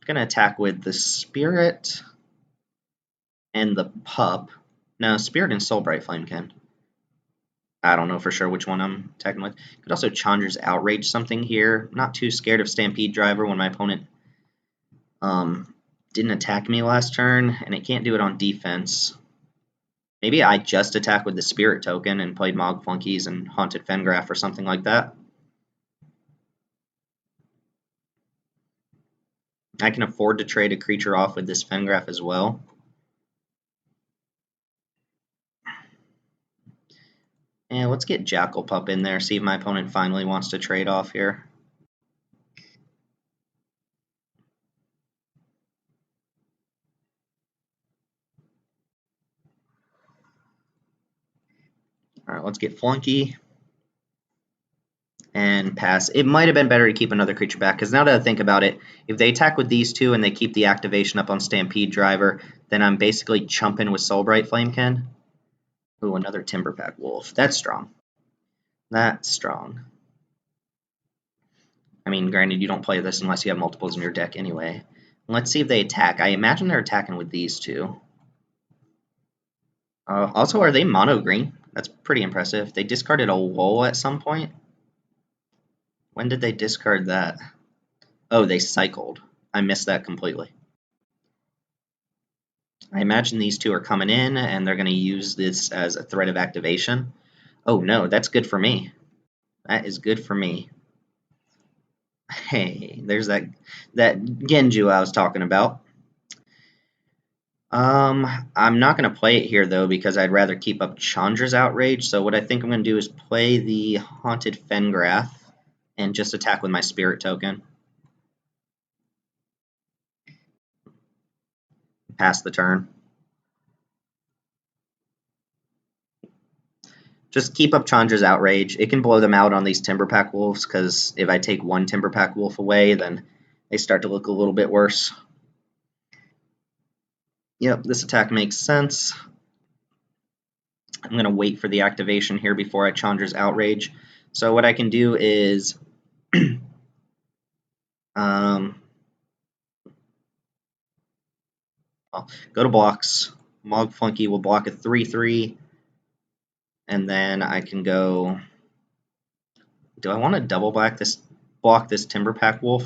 Gonna attack with the Spirit and the Pup. No, Spirit and Soulbright Flamekin. I don't know for sure which one I'm attacking with. Could also Chandra's Outrage something here. Not too scared of Stampede Driver when my opponent didn't attack me last turn, and it can't do it on defense. Maybe I just attack with the Spirit token and played Mog Flunkies and Haunted Fengraf or something like that. I can afford to trade a creature off with this Fengraf as well. And let's get Jackal Pup in there, see if my opponent finally wants to trade off here. All right, let's get Flunky and pass. It might have been better to keep another creature back, because now that I think about it, if they attack with these two and they keep the activation up on Stampede Driver, then I'm basically chumping with Soulbright Flamekin. Ooh, another Timberpack Wolf. That's strong. That's strong. I mean, granted, you don't play this unless you have multiples in your deck anyway. Let's see if they attack. I imagine they're attacking with these two. Also, are they mono green? That's pretty impressive. They discarded a wool at some point. When did they discard that? Oh, they cycled. I missed that completely. I imagine these two are coming in, and they're going to use this as a threat of activation. Oh, no, that's good for me. That is good for me. Hey, there's that Genju I was talking about. I'm not going to play it here, though, because I'd rather keep up Chandra's Outrage. So what I think I'm going to do is play the Haunted Fengraf and just attack with my Spirit token. Pass the turn. Just keep up Chandra's Outrage. It can blow them out on these Timberpack Wolves, because if I take one Timberpack Wolf away, then they start to look a little bit worse. Yep, this attack makes sense. I'm going to wait for the activation here before I Chandra's Outrage. So what I can do is I'll go to blocks. Mog Flunky will block a 3/3, and then I can go. Do I want to double block this Timberpack Wolf?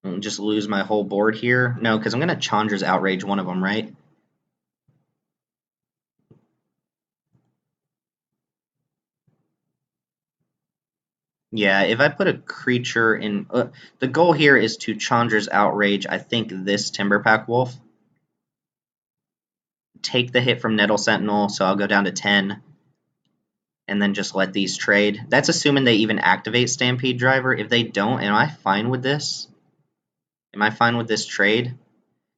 And just lose my whole board here? No, because I'm going to Chandra's Outrage one of them, right? Yeah, if I put a creature in... the goal here is to Chandra's Outrage, I think, this Timberpack Wolf. Take the hit from Nettle Sentinel, so I'll go down to 10. And then just let these trade. That's assuming they even activate Stampede Driver. If they don't, am I fine with this? Am I fine with this trade?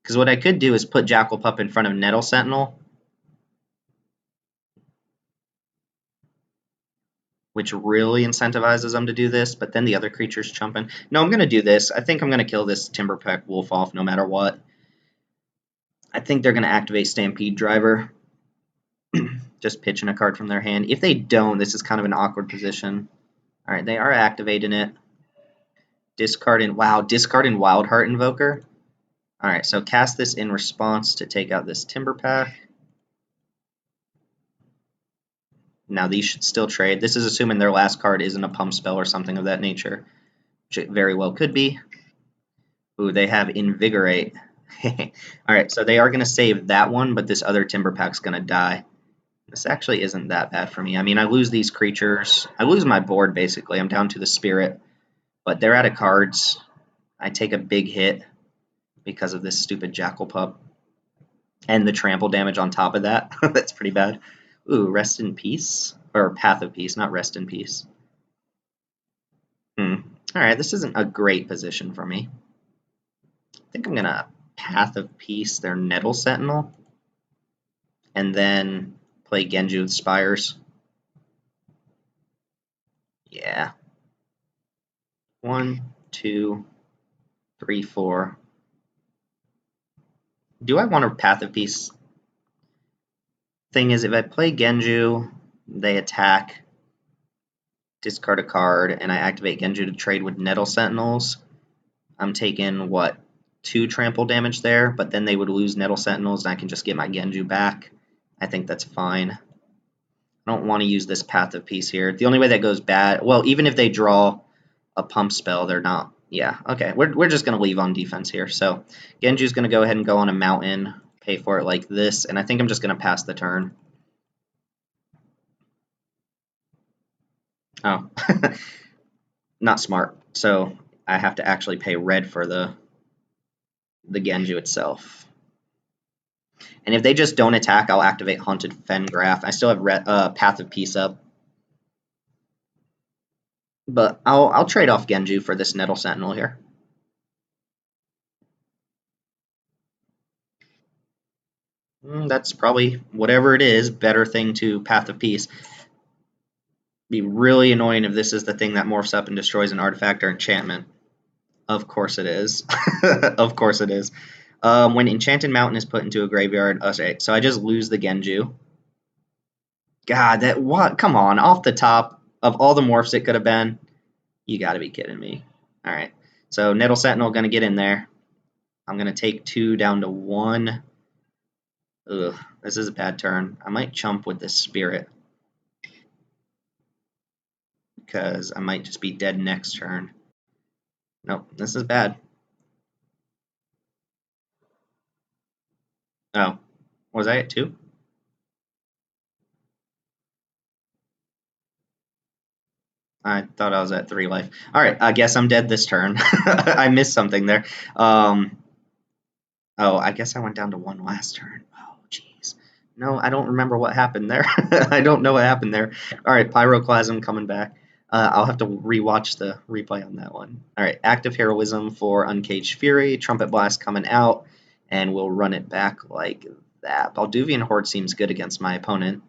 Because what I could do is put Jackal Pup in front of Nettle Sentinel, which really incentivizes them to do this, but then the other creature's chumping. No, I'm going to do this. I think I'm going to kill this Timberpack Wolf off no matter what. I think they're going to activate Stampede Driver. Just pitching a card from their hand. If they don't, this is kind of an awkward position. All right, they are activating it. Discarding, wow, discarding Wildheart Invoker. All right, so cast this in response to take out this Timberpack. Now these should still trade. This is assuming their last card isn't a pump spell or something of that nature, which it very well could be. Ooh, they have Invigorate. All right, so they are going to save that one, but this other Timberpack's going to die. This actually isn't that bad for me. I mean, I lose these creatures. I lose my board, basically. I'm down to the Spirit, but they're out of cards. I take a big hit because of this stupid Jackal Pup. And the trample damage on top of that. That's pretty bad. Ooh, Rest in Peace? Or Path of Peace, not Rest in Peace. Alright, this isn't a great position for me. I think I'm going to Path of Peace their Nettle Sentinel. And then play Genju with Spires. Yeah. 1, 2, 3, 4. Do I want a Path of Peace? Thing is, if I play Genju, they attack, discard a card, and I activate Genju to trade with Nettle Sentinels. I'm taking, what, 2 trample damage there, but then they would lose Nettle Sentinels, and I can just get my Genju back. I think that's fine. I don't want to use this Path of Peace here. The only way that goes bad, well, even if they draw a pump spell, they're not. Yeah, okay. We're just going to leave on defense here. So Genju's going to go ahead and go on a mountain, pay for it like this, and I think I'm just going to pass the turn. Oh, not smart. So I have to actually pay red for the Genju itself. And if they just don't attack, I'll activate Haunted Fengraf. I still have Path of Peace up. But I'll trade off Genju for this Nettle Sentinel here. That's probably, whatever it is, better thing to Path of Peace. Be really annoying if this is the thing that morphs up and destroys an artifact or enchantment. Of course it is. Of course it is. When Enchanted Mountain is put into a graveyard, okay, so I just lose the Genju. God, that what? Come on, off the top of all the morphs it could have been. You got to be kidding me. All right, so Nettle Sentinel gonna get in there. I'm gonna take 2 down to 1. Ugh, this is a bad turn. I might chump with this Spirit because I might just be dead next turn. Nope, this is bad. Oh, was I at 2? I thought I was at 3 life. All right, I guess I'm dead this turn. I missed something there. Oh, I guess I went down to 1 last turn. Oh, jeez. No, I don't remember what happened there. I don't know what happened there. All right, Pyroclasm coming back. I'll have to rewatch the replay on that one. All right, Active Heroism for Uncaged Fury. Trumpet Blast coming out, and we'll run it back like that. Balduvian Horde seems good against my opponent.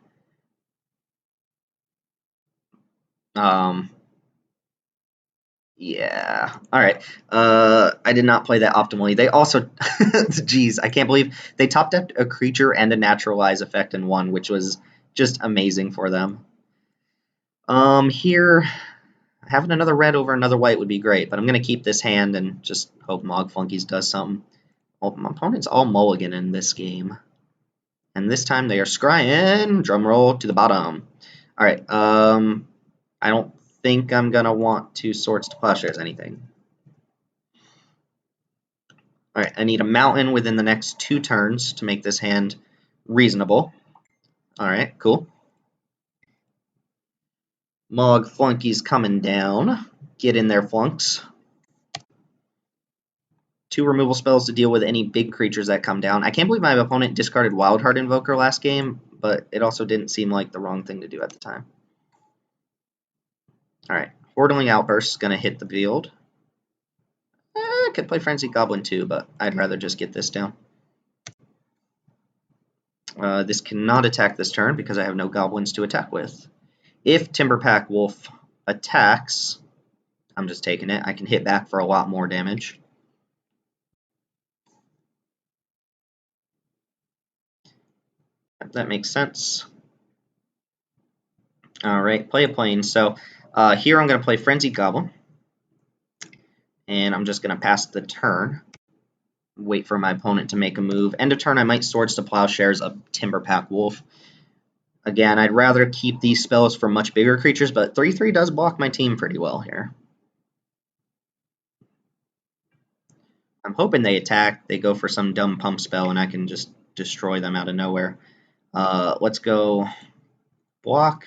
Yeah. All right. I did not play that optimally. They also, geez, I can't believe they topped up a creature and a naturalize effect in one, which was just amazing for them. Here, having another red over another white would be great, but I'm gonna keep this hand and just hope Mog Flunkies does something. Well, my opponent's all mulligan in this game, and this time they are scrying. Drum roll to the bottom. All right. I don't think I'm gonna want to Swords to Plowshares anything. All right, I need a mountain within the next 2 turns to make this hand reasonable. All right, cool. Mog Flunky's coming down. Get in there, Flunks. 2 removal spells to deal with any big creatures that come down. I can't believe my opponent discarded Wildheart Invoker last game, but it also didn't seem like the wrong thing to do at the time. All right, Hordeling Outburst is going to hit the field. I could play Frenzy Goblin too, but I'd rather just get this down. This cannot attack this turn because I have no goblins to attack with. If Timberpack Wolf attacks, I'm just taking it. I can hit back for a lot more damage. That makes sense. All right, play a plane. So here I'm going to play Frenzy Goblin. And I'm just going to pass the turn. Wait for my opponent to make a move. End of turn, I might Swords to Plowshares a Timberpack Wolf. Again, I'd rather keep these spells for much bigger creatures, but 3/3 does block my team pretty well here. I'm hoping they attack. They go for some dumb pump spell, and I can just destroy them out of nowhere. Let's go block,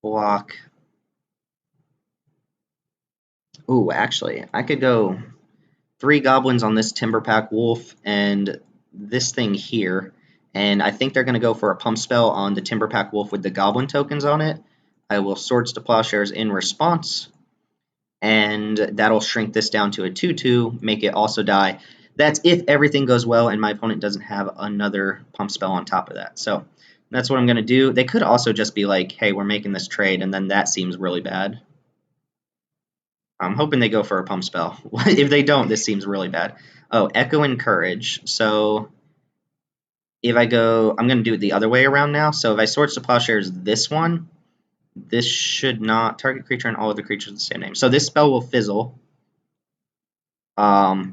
block. Ooh, actually, I could go 3 goblins on this Timberpack Wolf and this thing here. And I think they're going to go for a pump spell on the Timberpack Wolf with the goblin tokens on it. I will Swords to Plowshares in response. And that'll shrink this down to a 2/2, make it also die. That's if everything goes well and my opponent doesn't have another pump spell on top of that. So that's what I'm going to do. They could also just be like, hey, we're making this trade, and then that seems really bad. I'm hoping they go for a pump spell. If they don't, this seems really bad. Oh, Echo and Courage. So if I go, I'm going to do it the other way around now. So if I Swords to Plowshares this one, this should not target creature and all other creatures with the same name. So this spell will fizzle.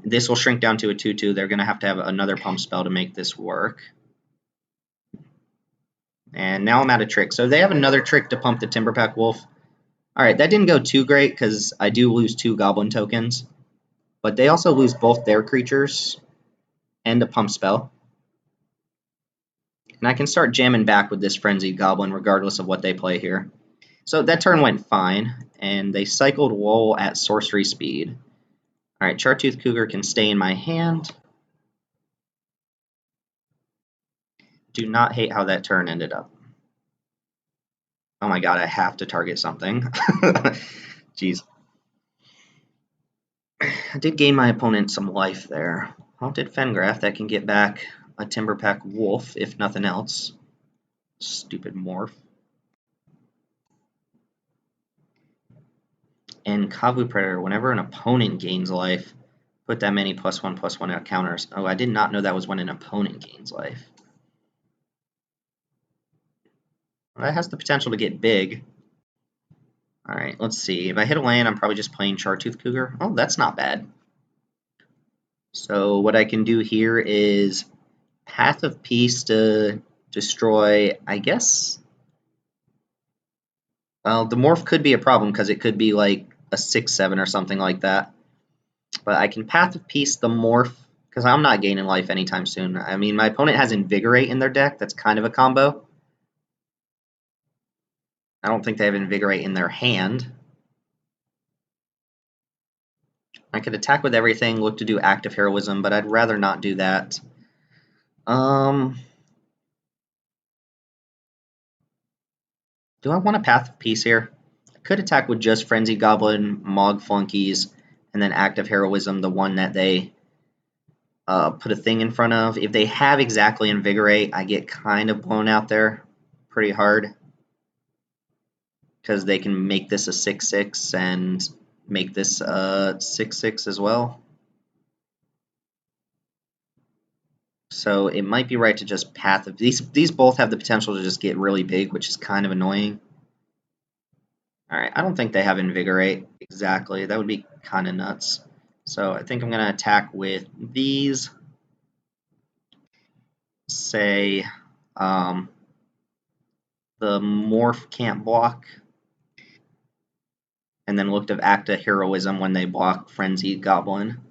This will shrink down to a 2/2. They're going to have another pump spell to make this work. And now I'm out of trick. So they have another trick to pump the Timberpack Wolf. Alright, that didn't go too great because I do lose 2 Goblin tokens. But they also lose both their creatures and a pump spell. And I can start jamming back with this Frenzied Goblin regardless of what they play here. So that turn went fine, and they cycled Wool at sorcery speed. Alright, Chartooth Cougar can stay in my hand. Do not hate how that turn ended up. Oh my god, I have to target something. Jeez. I did gain my opponent some life there. Haunted Fengraf, that can get back a Timberpack Wolf, if nothing else. Stupid morph. And Kavu Predator, whenever an opponent gains life, put that many +1/+1 counters. Oh, I did not know that was when an opponent gains life. Well, that has the potential to get big. Alright, let's see. If I hit a land, I'm probably just playing Chartooth Cougar. Oh, that's not bad. So what I can do here is Path of Peace to destroy, I guess. Well, the morph could be a problem because it could be like a 6/7 or something like that. But I can Path of Peace the morph because I'm not gaining life anytime soon. I mean, my opponent has Invigorate in their deck. That's kind of a combo. I don't think they have Invigorate in their hand. I could attack with everything, look to do Active Heroism, but I'd rather not do that. Do I want a Path of Peace here? I could attack with just Frenzied Goblin, Mog Flunkies, and then Active Heroism, the one that they put a thing in front of. If they have exactly Invigorate, I get kind of blown out there pretty hard. Because they can make this a 6/6 and make this a 6/6 as well. So it might be right to just Path of these both have the potential to just get really big, which is kind of annoying. Alright, I don't think they have Invigorate exactly. That would be kind of nuts. So I think I'm going to attack with these. Say the Morph can't block. And then look to act a Heroism when they block Frenzied Goblin.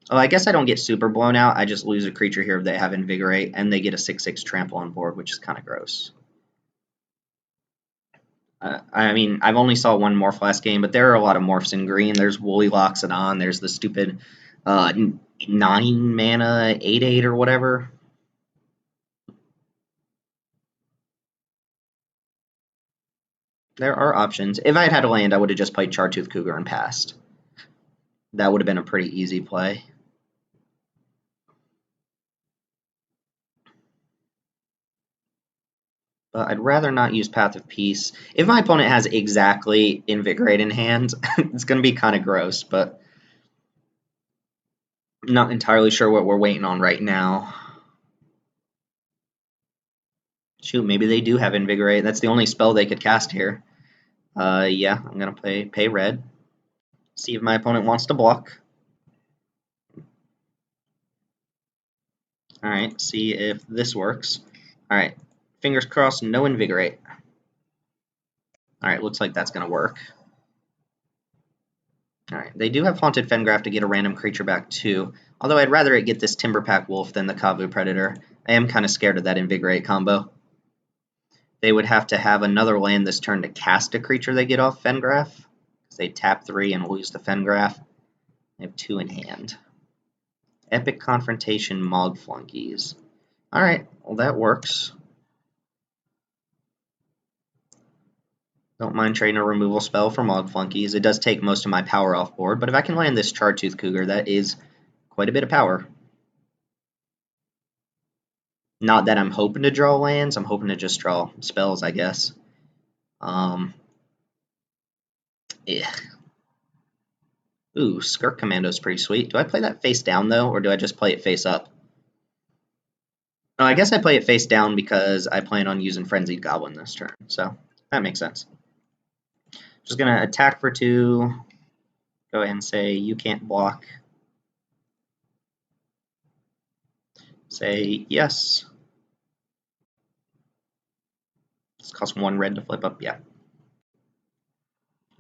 Oh, I guess I don't get super blown out. I just lose a creature here if they have Invigorate, and they get a 6/6 trample on board, which is kind of gross. I mean, I've only saw one morph last game, but there are a lot of morphs in green. There's Woolly Loxodon. There's the stupid 9 mana 8/8 or whatever. There are options. If I had had a land, I would have just played Chartooth Cougar and passed. That would have been a pretty easy play. But I'd rather not use Path of Peace. If my opponent has exactly Invigorate in hand, it's going to be kind of gross, but I'm not entirely sure what we're waiting on right now. Shoot, maybe they do have Invigorate. That's the only spell they could cast here. Yeah, I'm going to pay red. See if my opponent wants to block. Alright, see if this works. Alright, fingers crossed, no Invigorate. Alright, looks like that's going to work. Alright, they do have Haunted Fengraf to get a random creature back too. Although I'd rather it get this Timberpack Wolf than the Kavu Predator. I am kind of scared of that Invigorate combo. They would have to have another land this turn to cast a creature they get off Fengraf. They tap 3 and lose the Fengraf. They have 2 in hand. Epic Confrontation Mog Flunkies. Alright, well that works. Don't mind trading a removal spell for Mog Flunkies. It does take most of my power off board, but if I can land this Chartooth Cougar, that is quite a bit of power. Not that I'm hoping to draw lands, I'm hoping to just draw spells, I guess. Yeah. Ooh, Skirk Commando's pretty sweet. Do I play that face down, though, or do I just play it face up? Oh, I guess I play it face down because I plan on using Frenzied Goblin this turn, so that makes sense. Just going to attack for 2, go ahead and say you can't block. Say yes. This costs 1 red to flip up, yeah.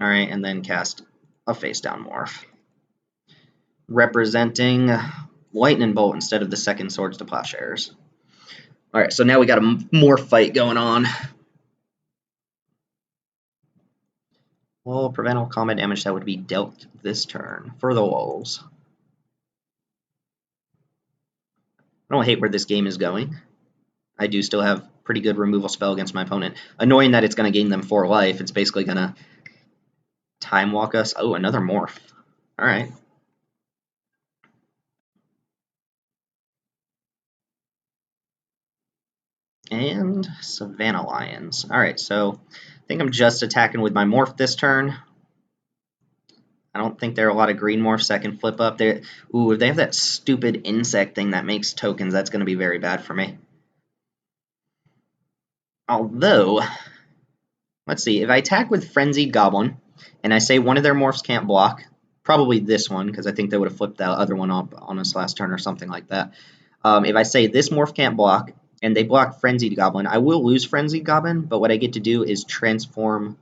Alright, and then cast a face down morph. Representing Lightning Bolt instead of the second Swords to Plowshares. Alright, so now we got a morph fight going on. Well, prevent all combat damage that would be dealt this turn for the wolves. I don't hate where this game is going. I do still have pretty good removal spell against my opponent. Annoying that it's going to gain them 4 life. It's basically going to time walk us. Oh, another morph. Alright. And Savannah Lions. Alright, so I think I'm just attacking with my morph this turn. I don't think there are a lot of green morphs that can flip up. Ooh, if they have that stupid insect thing that makes tokens, that's going to be very bad for me. Although, let's see, if I attack with Frenzied Goblin, and I say one of their morphs can't block, probably this one, because I think they would have flipped that other one up on us last turn or something like that. If I say this morph can't block, and they block Frenzied Goblin, I will lose Frenzied Goblin, but what I get to do is transform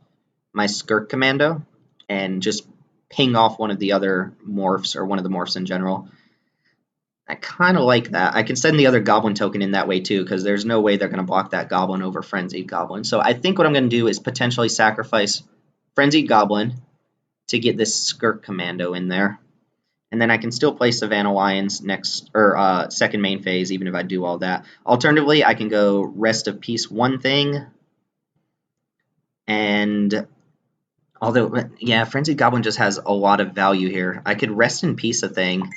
my Skirk Commando, and just ping off one of the other morphs, or one of the morphs in general. I kind of like that. I can send the other Goblin token in that way too, because there's no way they're going to block that Goblin over Frenzied Goblin. So I think what I'm going to do is potentially sacrifice Frenzied Goblin to get this Skirk Commando in there. And then I can still play Savannah Lions next, or second main phase, even if I do all that. Alternatively, I can go Rest of Peace one thing. And although, yeah, Frenzied Goblin just has a lot of value here. I could Rest in Peace a thing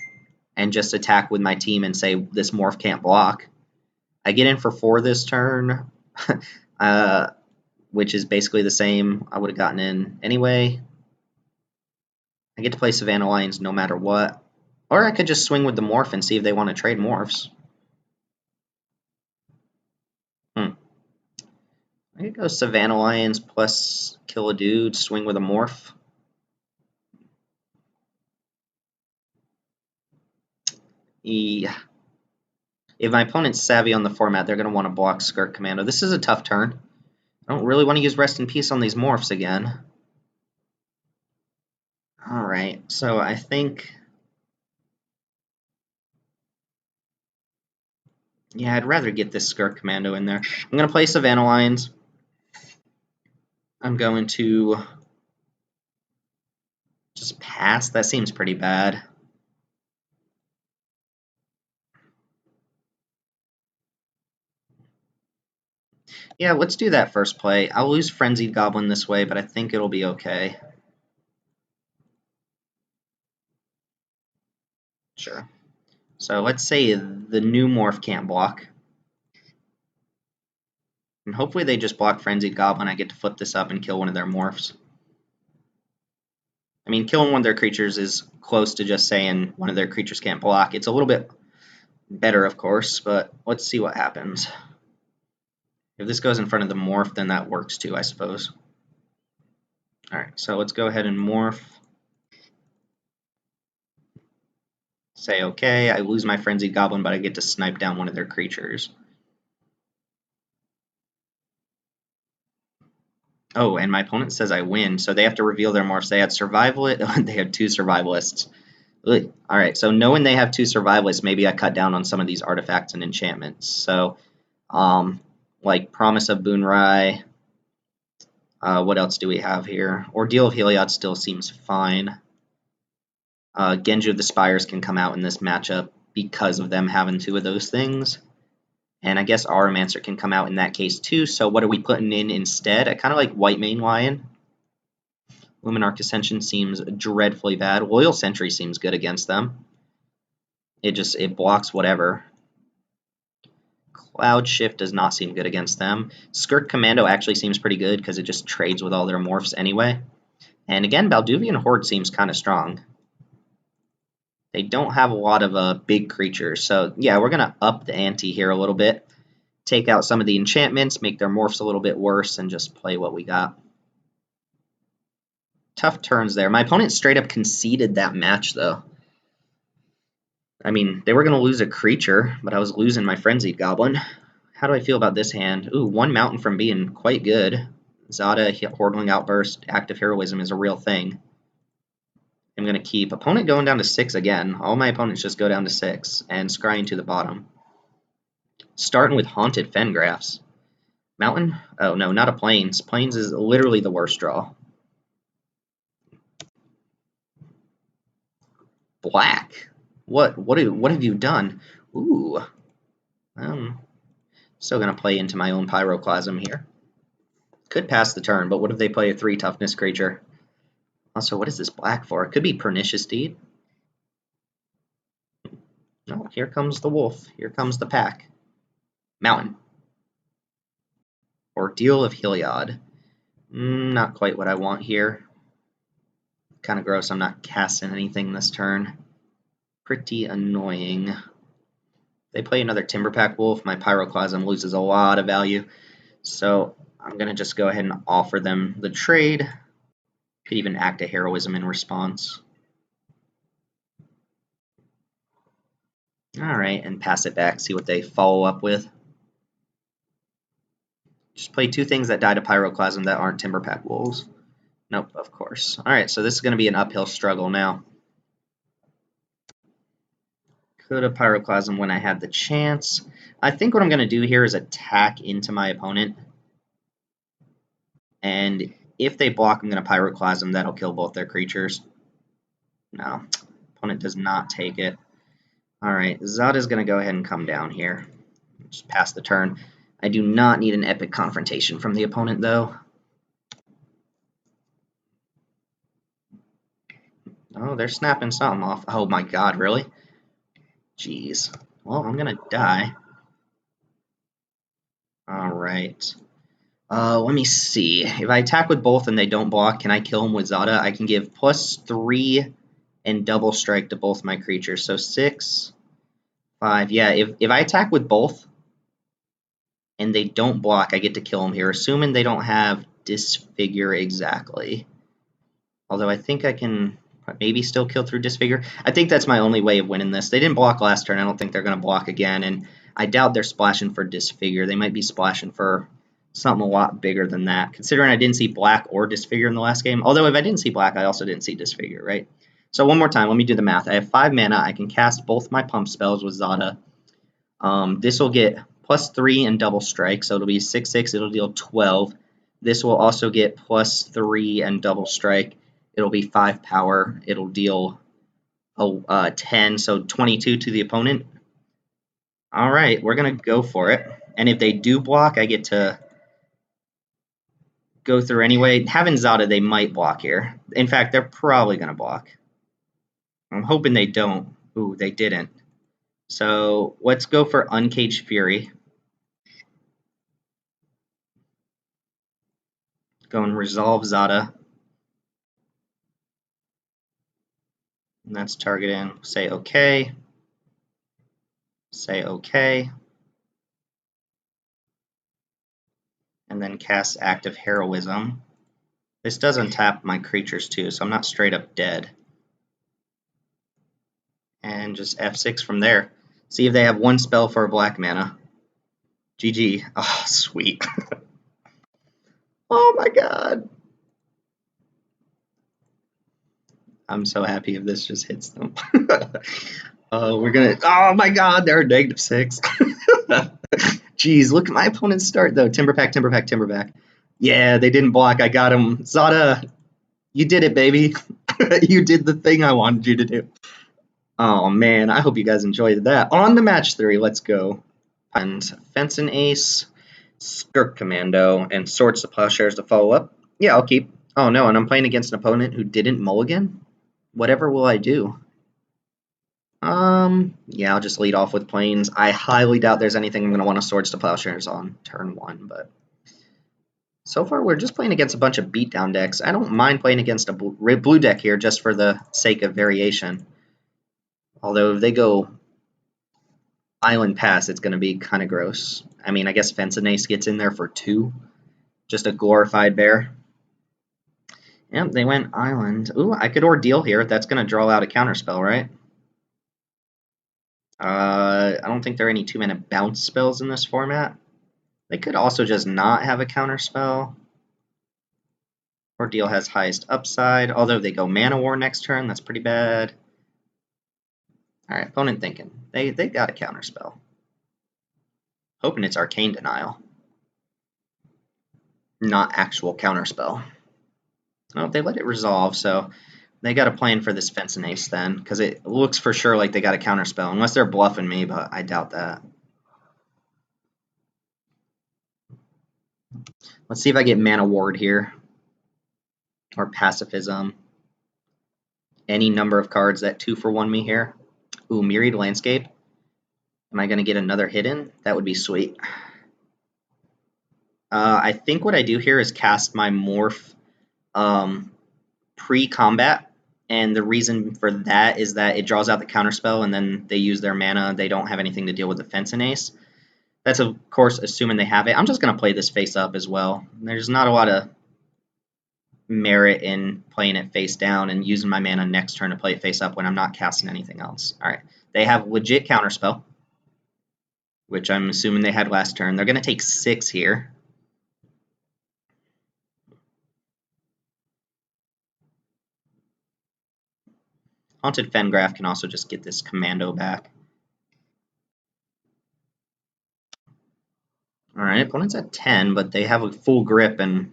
and just attack with my team and say this morph can't block. I get in for 4 this turn, which is basically the same I would have gotten in anyway. I get to play Savannah Lions no matter what. Or I could just swing with the morph and see if they want to trade morphs. I could go Savannah Lions plus kill a dude, swing with a morph. Yeah. If my opponent's savvy on the format, they're going to want to block Skirk Commando. This is a tough turn. I don't really want to use Rest in Peace on these morphs again. Alright, so I think... yeah, I'd rather get this Skirk Commando in there. I'm going to play Savannah Lions. I'm going to just pass. That seems pretty bad. Yeah, let's do that first play. I'll lose Frenzied Goblin this way, but I think it'll be okay. Sure. So let's say the new morph can't block. And hopefully they just block Frenzied Goblin. I get to flip this up and kill one of their morphs. I mean, killing one of their creatures is close to just saying one of their creatures can't block. It's a little bit better, of course, but let's see what happens. If this goes in front of the morph, then that works too, I suppose. Alright, so let's go ahead and morph. Say okay, I lose my Frenzied Goblin, but I get to snipe down one of their creatures. Oh, and my opponent says I win, so they have to reveal their morphs. They had Survivalist. They had 2 Survivalists. Alright, so knowing they have 2 Survivalists, maybe I cut down on some of these artifacts and enchantments. So, like Promise of Boonrai. What else do we have here? Ordeal of Heliod still seems fine. Genji of the Spires can come out in this matchup because of them having 2 of those things. And I guess Aromancer can come out in that case too, so what are we putting in instead? I kind of like White Mane Lion. Luminarch Ascension seems dreadfully bad. Loyal Sentry seems good against them. It blocks whatever. Cloud Shift does not seem good against them. Skirk Commando actually seems pretty good because it just trades with all their morphs anyway. And again, Balduvian Horde seems kind of strong. They don't have a lot of big creatures, so yeah, we're going to up the ante here a little bit. Take out some of the enchantments, make their morphs a little bit worse, and just play what we got. Tough turns there. My opponent straight up conceded that match, though. I mean, they were going to lose a creature, but I was losing my Frenzied Goblin. How do I feel about this hand? Ooh, one mountain from being quite good. Zada, Hordeling Outburst, Active Heroism is a real thing. I'm going to keep opponent going down to 6 again. All my opponents just go down to 6 and scrying to the bottom. Starting with Haunted Fengraphs. Mountain? Oh, no, not a Plains. Plains is literally the worst draw. Black? What have you done? Ooh. Still going to play into my own Pyroclasm here. Could pass the turn, but what if they play a 3 toughness creature? Also, what is this black for? It could be Pernicious Deed. No, here comes the wolf. Here comes the pack. Mountain. Ordeal of Heliod. Not quite what I want here. Kind of gross. I'm not casting anything this turn. Pretty annoying. They play another Timberpack Wolf. My Pyroclasm loses a lot of value. So I'm going to just go ahead and offer them the trade. Could even act a Heroism in response. Alright, and pass it back, see what they follow up with. Just play 2 things that die to Pyroclasm that aren't Timberpack Wolves. Nope, of course. Alright, so this is going to be an uphill struggle now. Could have Pyroclasm when I had the chance. I think what I'm going to do here is attack into my opponent. And if they block, I'm going to Pyroclasm. That'll kill both their creatures. No, opponent does not take it. Alright, Zada's going to go ahead and come down here. Just pass the turn. I do not need an epic confrontation from the opponent, though. Oh, they're snapping something off. Oh my god, really? Jeez. Well, I'm going to die. Alright. Let me see. If I attack with both and they don't block, can I kill them with Zada? I can give +3 and double strike to both my creatures. So 6, 5. Yeah, if I attack with both and they don't block, I get to kill them here, assuming they don't have Disfigure exactly. Although I think I can maybe still kill through Disfigure. I think that's my only way of winning this. They didn't block last turn. I don't think they're going to block again, and I doubt they're splashing for Disfigure. They might be splashing for something a lot bigger than that, considering I didn't see black or Disfigure in the last game. Although if I didn't see black, I also didn't see Disfigure, right? So one more time, let me do the math. I have 5 mana. I can cast both my pump spells with Zada. This will get +3 and double strike, so it'll be 6/6. It'll deal 12. This will also get +3 and double strike. It'll be 5 power. It'll deal 10, so 22 to the opponent. All right, we're going to go for it. And if they do block, I get to go through anyway. Having Zada, they might block here. In fact, they're probably going to block. I'm hoping they don't. Ooh, they didn't. So let's go for Uncaged Fury. Go and resolve Zada. And that's targeting. Say OK. Say OK. And then cast Active Heroism. This does untap my creatures too, so I'm not straight up dead. And just F6 from there. See if they have one spell for a black mana. GG. Oh, sweet. Oh my god. I'm so happy if this just hits them. We're gonna. Oh my god, they're -6. Jeez, look at my opponent's start though. Timberpack, Timberpack, Timberpack. Yeah, they didn't block. I got him. Zada, you did it, baby. You did the thing I wanted you to do. Oh man, I hope you guys enjoyed that. On to match 3, let's go. And Fence and Ace, Skirk Commando, and Swords to Plowshares to follow up. Yeah, I'll keep. Oh no, and I'm playing against an opponent who didn't mulligan? Whatever will I do? Yeah, I'll just lead off with Plains. I highly doubt there's anything I'm going to want to Swords to Plowshares on turn 1, but so far we're just playing against a bunch of beatdown decks. I don't mind playing against a blue deck here just for the sake of variation. Although if they go Island Pass, it's going to be kind of gross. I mean, I guess Fence and Ace gets in there for 2. Just a glorified bear. Yep, they went Island. Ooh, I could Ordeal here. That's going to draw out a counterspell, right? I don't think there are any 2-mana bounce spells in this format. They could also just not have a counterspell. Ordeal has highest upside, although they go Mana War next turn. That's pretty bad. Alright, opponent thinking. They got a counterspell. Hoping it's Arcane Denial. Not actual counterspell. Oh, they let it resolve, so they got a plan for this Fence and Ace then, because it looks for sure like they got a counterspell, unless they're bluffing me, but I doubt that. Let's see if I get Mana Ward here, or Pacifism. Any number of cards that 2-for-1 me here. Ooh, Myriad Landscape. Am I going to get another hidden? That would be sweet. I think what I do here is cast my Morph pre-combat, and the reason for that is that it draws out the counterspell, and then they use their mana. They don't have anything to deal with the Fence and Ace. That's, of course, assuming they have it. I'm just going to play this face up as well. There's not a lot of merit in playing it face down and using my mana next turn to play it face up when I'm not casting anything else. All right, they have legit counterspell, which I'm assuming they had last turn. They're going to take 6 here. Haunted Fengraf can also just get this commando back. Alright, opponent's at 10, but they have a full grip, and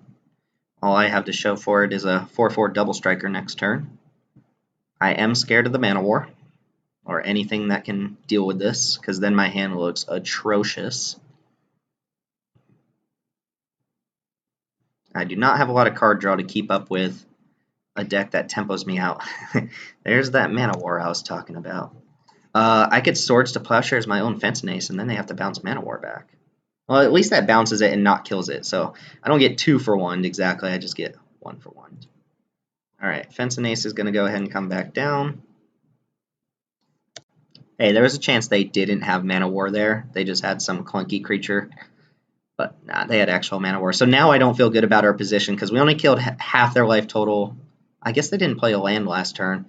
all I have to show for it is a 4/4 double striker next turn. I am scared of the Mana War, or anything that can deal with this, because then my hand looks atrocious. I do not have a lot of card draw to keep up with a deck that tempos me out. There's that Mana War I was talking about. I could Swords to Plowshares my own Fence and Ace, and then they have to bounce Mana War back. Well, at least that bounces it and not kills it, so I don't get 2-for-1 exactly, I just get 1-for-1. Alright, Fence and Ace is going to go ahead and come back down. Hey, there was a chance they didn't have Mana War there. They just had some clunky creature. But nah, they had actual Mana War. So now I don't feel good about our position because we only killed half their life total. I guess they didn't play a land last turn.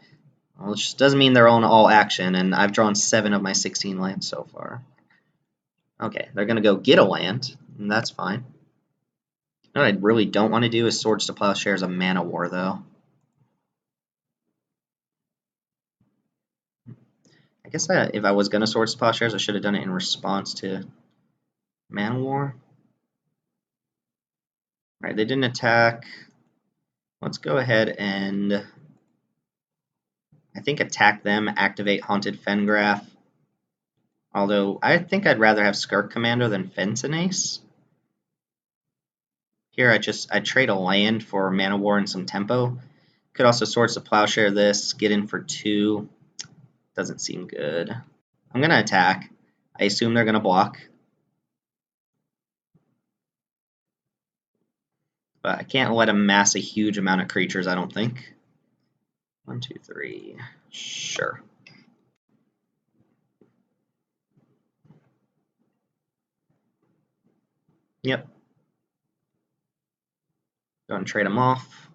Well, which doesn't mean they're on all action, and I've drawn 7 of my 16 lands so far. Okay, they're going to go get a land, and that's fine. What I really don't want to do is Swords to Plowshares a Mana War, though. I guess if I was going to Swords to Plowshares, I should have done it in response to Mana War. Alright, they didn't attack. Let's go ahead and, I think, attack them, activate Haunted Fengraf. Although, I think I'd rather have Skirk Commando than Fence and Ace. Here, I trade a land for Mana War and some tempo. Could also Swords to Plowshare this, get in for 2. Doesn't seem good. I'm going to attack. I assume they're going to block. But I can't let them mass a huge amount of creatures, I don't think. 1, 2, 3. Sure. Yep. Go and trade them off.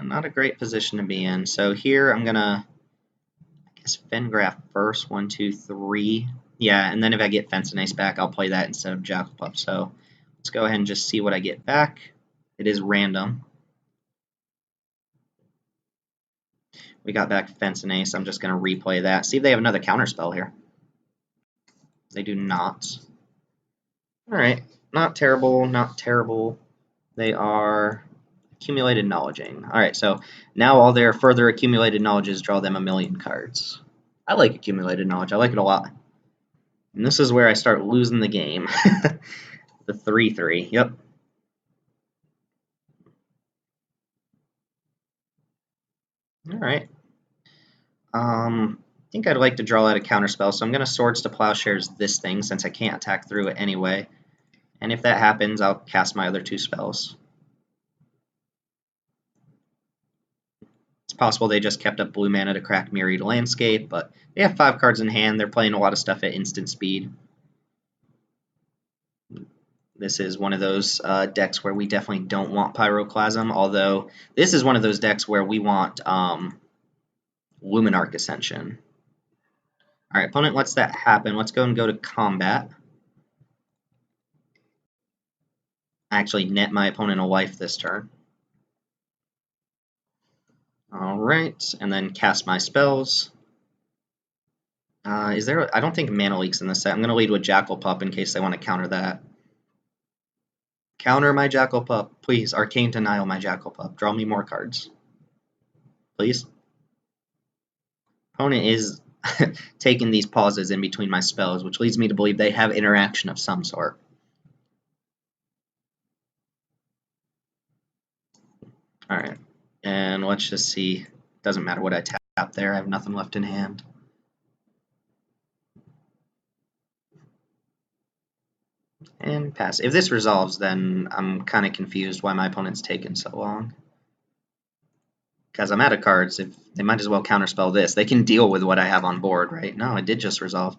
Not a great position to be in. So here I'm gonna, I guess, Fengraf first. 1, 2, 3. Yeah, and then if I get Fence and Ace back, I'll play that instead of Jackal. So let's go ahead and just see what I get back. It is random. We got back Fence and Ace. I'm just gonna replay that. See if they have another counterspell here. They do not. All right, not terrible, not terrible. They are accumulated knowledging. All right, so now all their further accumulated knowledges draw them 1,000,000 cards. I like accumulated knowledge. I like it a lot. And this is where I start losing the game. The 3/3. Yep. All right. I think I'd like to draw out a counterspell, so I'm going to Swords to Plowshares this thing since I can't attack through it anyway. And if that happens, I'll cast my other 2 spells. possible they just kept up blue mana to crack Myriad Landscape, but they have 5 cards in hand. They're playing a lot of stuff at instant speed. This is one of those decks where we definitely don't want Pyroclasm, although this is one of those decks where we want Luminarch Ascension. Alright, opponent lets that happen. Let's go to combat. I actually net my opponent a life this turn. Alright, and then cast my spells. I don't think Mana Leak's in this set. I'm going to lead with Jackal Pup in case they want to counter that. Counter my Jackal Pup. Please, Arcane Denial my Jackal Pup. Draw me more cards. Please. Opponent is taking these pauses in between my spells, which leads me to believe they have interaction of some sort. Alright, and let's just see. Doesn't matter what I tap there. I have nothing left in hand. And pass. If this resolves, then I'm kind of confused why my opponent's taken so long. Because I'm out of cards. If they might as well counterspell this. They can deal with what I have on board, right? No, it did just resolve.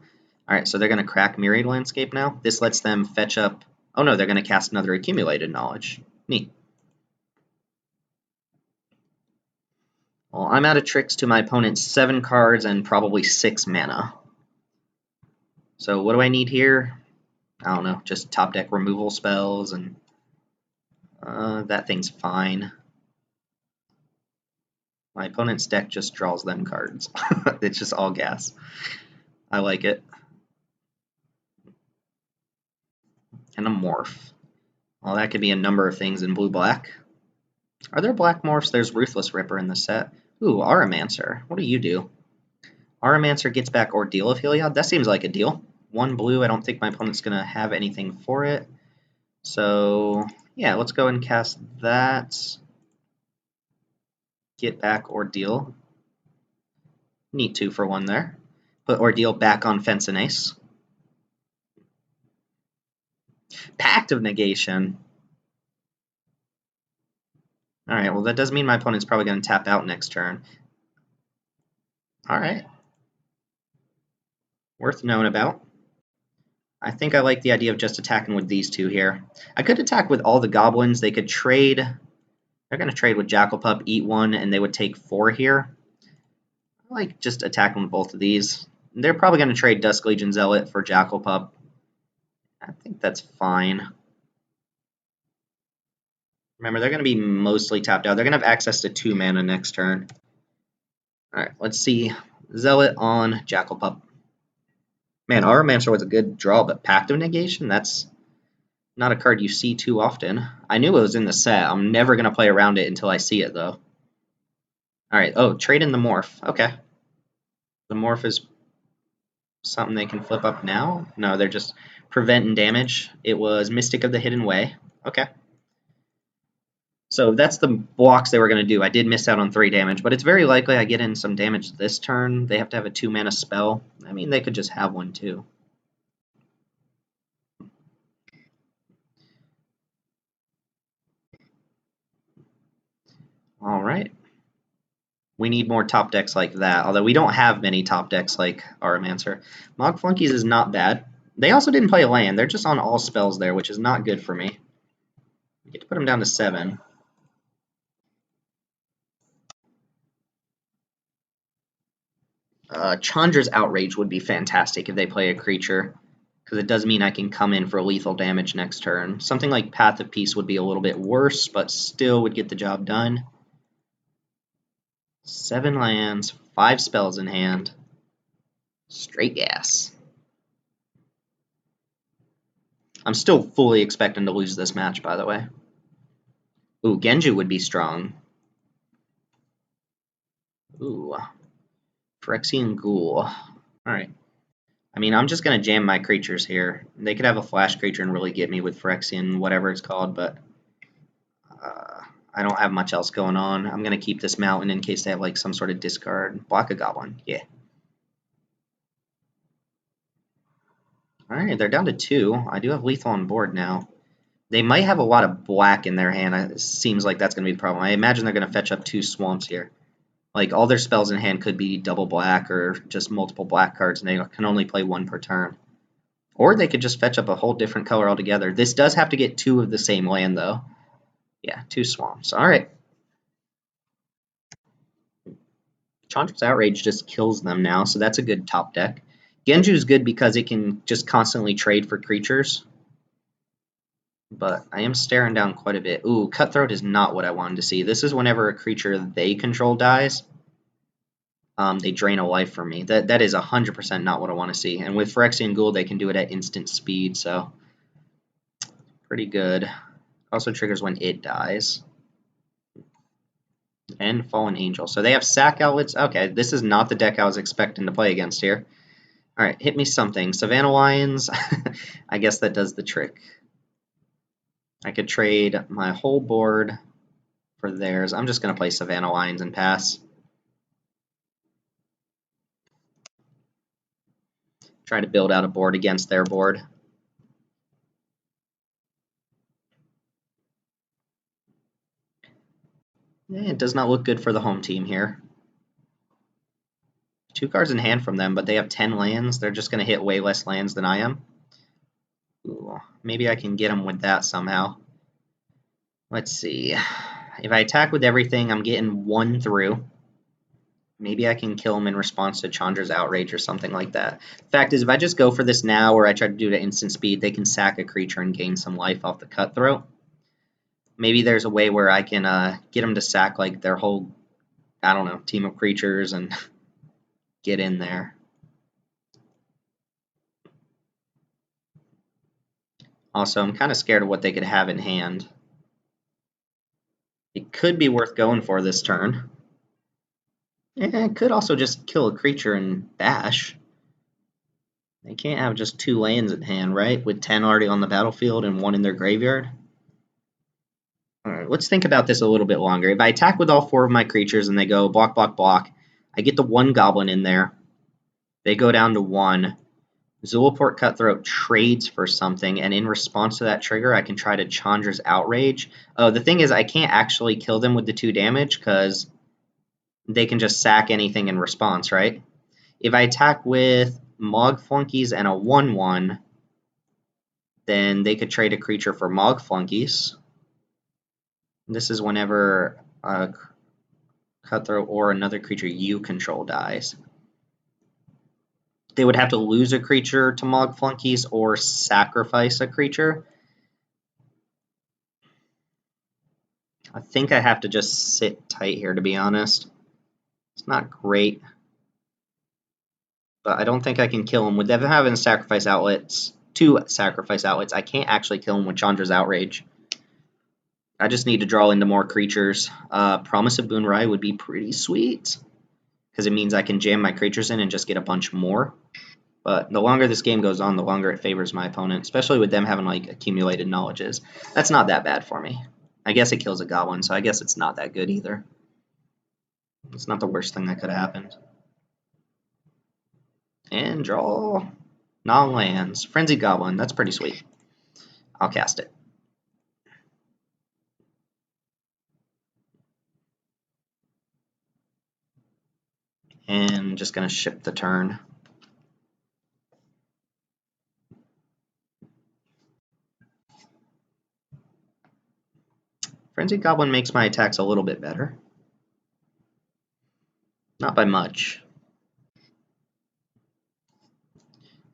Alright, so they're going to crack Myriad Landscape now. This lets them fetch up... Oh no, they're going to cast another Accumulated Knowledge. Neat. Well, I'm out of tricks to my opponent's 7 cards and probably 6 mana. So what do I need here? I don't know, just top deck removal spells, and that thing's fine. My opponent's deck just draws them cards. It's just all gas. I like it. And a morph. Well, that could be a number of things in blue-black. Are there black morphs? There's Ruthless Ripper in the set. Ooh, Auramancer. What do you do? Auramancer gets back Ordeal of Heliod. That seems like a deal. 1 blue. I don't think my opponent's going to have anything for it. So, yeah, let's go and cast that. Get back Ordeal. Neat 2 for 1 there. Put Ordeal back on Fence and Ace. Pact of Negation. Alright, well that does mean my opponent's probably going to tap out next turn. Alright. Worth knowing about. I think I like the idea of just attacking with these 2 here. I could attack with all the goblins. They could trade. They're going to trade with Jackal Pup, eat 1, and they would take 4 here. I like just attacking with both of these. They're probably going to trade Dusk Legion Zealot for Jackal Pup. I think that's fine. Remember, they're going to be mostly tapped out. They're going to have access to 2 mana next turn. Alright, let's see. Zealot on Jackal Pup. Man, Auramancer was a good draw, but Pact of Negation? That's not a card you see too often. I knew it was in the set. I'm never going to play around it until I see it, though. Alright, oh, trade in the Morph. Okay. The Morph is something they can flip up now? No, they're just preventing damage. It was Mystic of the Hidden Way. Okay. So that's the blocks they were going to do. I did miss out on 3 damage, but it's very likely I get in some damage this turn. They have to have a 2-mana spell. I mean, they could just have one too. All right. We need more top decks like that, although we don't have many top decks like Auramancer. Mog Flunkies is not bad. They also didn't play a land. They're just on all spells there, which is not good for me. We get to put them down to 7. Chandra's Outrage would be fantastic if they play a creature, because it does mean I can come in for lethal damage next turn. Something like Path of Peace would be a little bit worse, but still would get the job done. 7 lands, 5 spells in hand. Straight gas. I'm still fully expecting to lose this match, by the way. Ooh, Genju would be strong. Ooh. Phyrexian Ghoul. Alright. I mean, I'm just going to jam my creatures here. They could have a flash creature and really get me with Phyrexian, whatever it's called, but I don't have much else going on. I'm going to keep this mountain in case they have like some sort of discard. Block a goblin. Yeah. Alright, they're down to 2. I do have lethal on board now. They might have a lot of black in their hand. It seems like that's going to be the problem. I imagine they're going to fetch up 2 swamps here. Like, all their spells in hand could be double black or just multiple black cards, and they can only play one per turn. Or they could just fetch up a whole different color altogether. This does have to get 2 of the same land, though. Yeah, 2 swamps. All right. Chandra's Outrage just kills them now, so that's a good top deck. Genju's good because it can just constantly trade for creatures. But I am staring down quite a bit. Ooh, Cutthroat is not what I wanted to see. This is whenever a creature they control dies, they drain a life from me. That is 100% not what I want to see. And with Phyrexian Ghoul, they can do it at instant speed, so pretty good. Also triggers when it dies. And Fallen Angel. So they have Sack Outlets. Okay, this is not the deck I was expecting to play against here. Alright, hit me something. Savannah Lions. I guess that does the trick. I could trade my whole board for theirs. I'm just going to play Savannah Lions and pass. Try to build out a board against their board. It does not look good for the home team here. 2 cards in hand from them, but they have 10 lands. They're just going to hit way less lands than I am. Ooh, maybe I can get them with that somehow. Let's see. If I attack with everything, I'm getting 1 through. Maybe I can kill him in response to Chandra's Outrage or something like that. Fact is, if I just go for this now or I try to do it at instant speed, they can sack a creature and gain some life off the Cutthroat. Maybe there's a way where I can get them to sack like their whole, I don't know, team of creatures and get in there. Also, I'm kind of scared of what they could have in hand. It could be worth going for this turn. It could also just kill a creature and bash. They can't have just 2 lands in hand, right? With 10 already on the battlefield and 1 in their graveyard. Alright, let's think about this a little bit longer. If I attack with all 4 of my creatures and they go block, block, block, I get the 1 goblin in there. They go down to 1. Zulaport Cutthroat trades for something, and in response to that trigger, I can try to Chandra's Outrage. Oh, the thing is, I can't actually kill them with the 2 damage, because they can just sack anything in response, right? If I attack with Mog Flunkies and a 1/1, then they could trade a creature for Mog Flunkies. This is whenever a Cutthroat or another creature you control dies. They would have to lose a creature to Mog Flunkies or sacrifice a creature. I think I have to just sit tight here, to be honest. It's not great. But I don't think I can kill him. With them having sacrifice outlets, 2 sacrifice outlets, I can't actually kill him with Chandra's Outrage. I just need to draw into more creatures. Promise of Boonrai would be pretty sweet, because it means I can jam my creatures in and just get a bunch more. But the longer this game goes on, the longer it favors my opponent, especially with them having like accumulated knowledges. That's not that bad for me. I guess it kills a goblin, so I guess it's not that good either. It's not the worst thing that could have happened. And draw non-lands. Frenzied Goblin, that's pretty sweet. I'll cast it. And just going to ship the turn. Frenzied Goblin makes my attacks a little bit better. Not by much.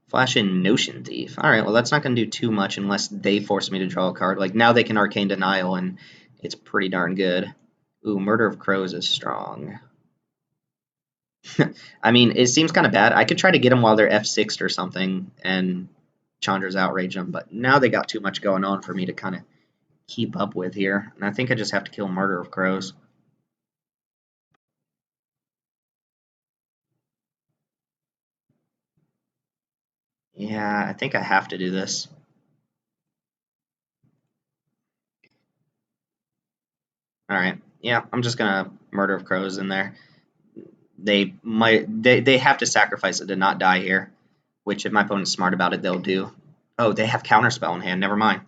Flash in Notion Thief. Alright, well that's not going to do too much unless they force me to draw a card. Like, now they can Arcane Denial, and it's pretty darn good. Ooh, Murder of Crows is strong. I mean, it seems kind of bad. I could try to get them while they're F6'd or something, and Chandra's Outrage them, but now they got too much going on for me to kind of keep up with here. And I think I just have to kill Murder of Crows. Yeah, I think I have to do this. Alright, yeah, I'm just gonna Murder of Crows in there. They have to sacrifice it to not die here, which if my opponent's smart about it, they'll do. Oh, they have Counterspell in hand, never mind.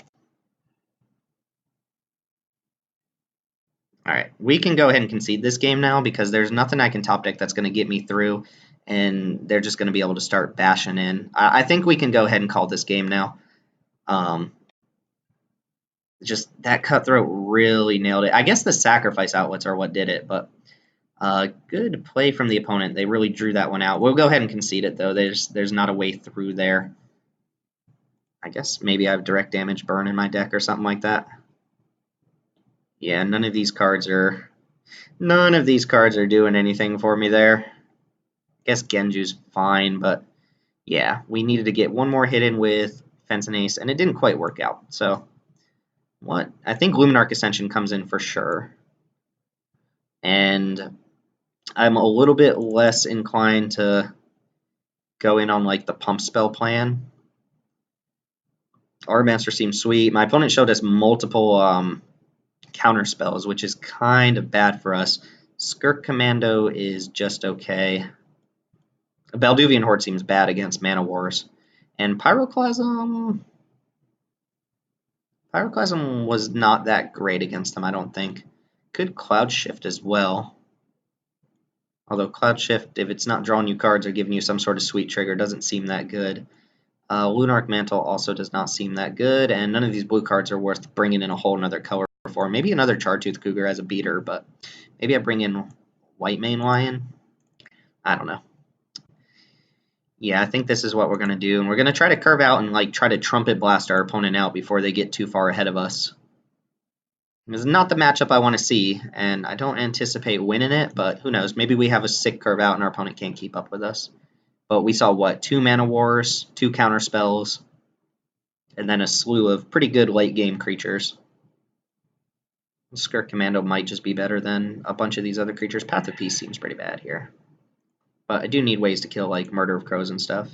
Alright, we can go ahead and concede this game now because there's nothing I can top deck that's going to get me through, and they're just going to be able to start bashing in. I think we can go ahead and call this game now. Just that cutthroat really nailed it. I guess the sacrifice outlets are what did it, but good play from the opponent. They really drew that one out. We'll go ahead and concede it, though. There's not a way through there. I guess maybe I have direct damage burn in my deck or something like that. Yeah, none of these cards are doing anything for me there. I guess Genju's fine, but yeah, we needed to get one more hit in with Fence and Ace, and it didn't quite work out. So what? I think Luminarch Ascension comes in for sure. And I'm a little bit less inclined to go in on like the pump spell plan. Our Master seems sweet. My opponent showed us multiple counter spells, which is kind of bad for us. Skirk Commando is just okay. Balduvian Horde seems bad against Mana Wars. And Pyroclasm was not that great against them, I don't think. Could Cloud Shift as well. Although Cloud Shift, if it's not drawing you cards or giving you some sort of sweet trigger, doesn't seem that good. Lunarch Mantle also does not seem that good, and none of these blue cards are worth bringing in a whole another color for. Maybe another Chartooth Cougar as a beater, but maybe I bring in White Mane Lion. I don't know. Yeah, I think this is what we're going to do, and we're going to try to curve out and like try to trumpet blast our opponent out before they get too far ahead of us. This is not the matchup I want to see, and I don't anticipate winning it, but who knows? Maybe we have a sick curve out and our opponent can't keep up with us. But we saw, what, 2 Mana Wars, 2 counter spells, and then a slew of pretty good late-game creatures. Skirk Commando might just be better than a bunch of these other creatures. Path of Peace seems pretty bad here. But I do need ways to kill, like, Murder of Crows and stuff.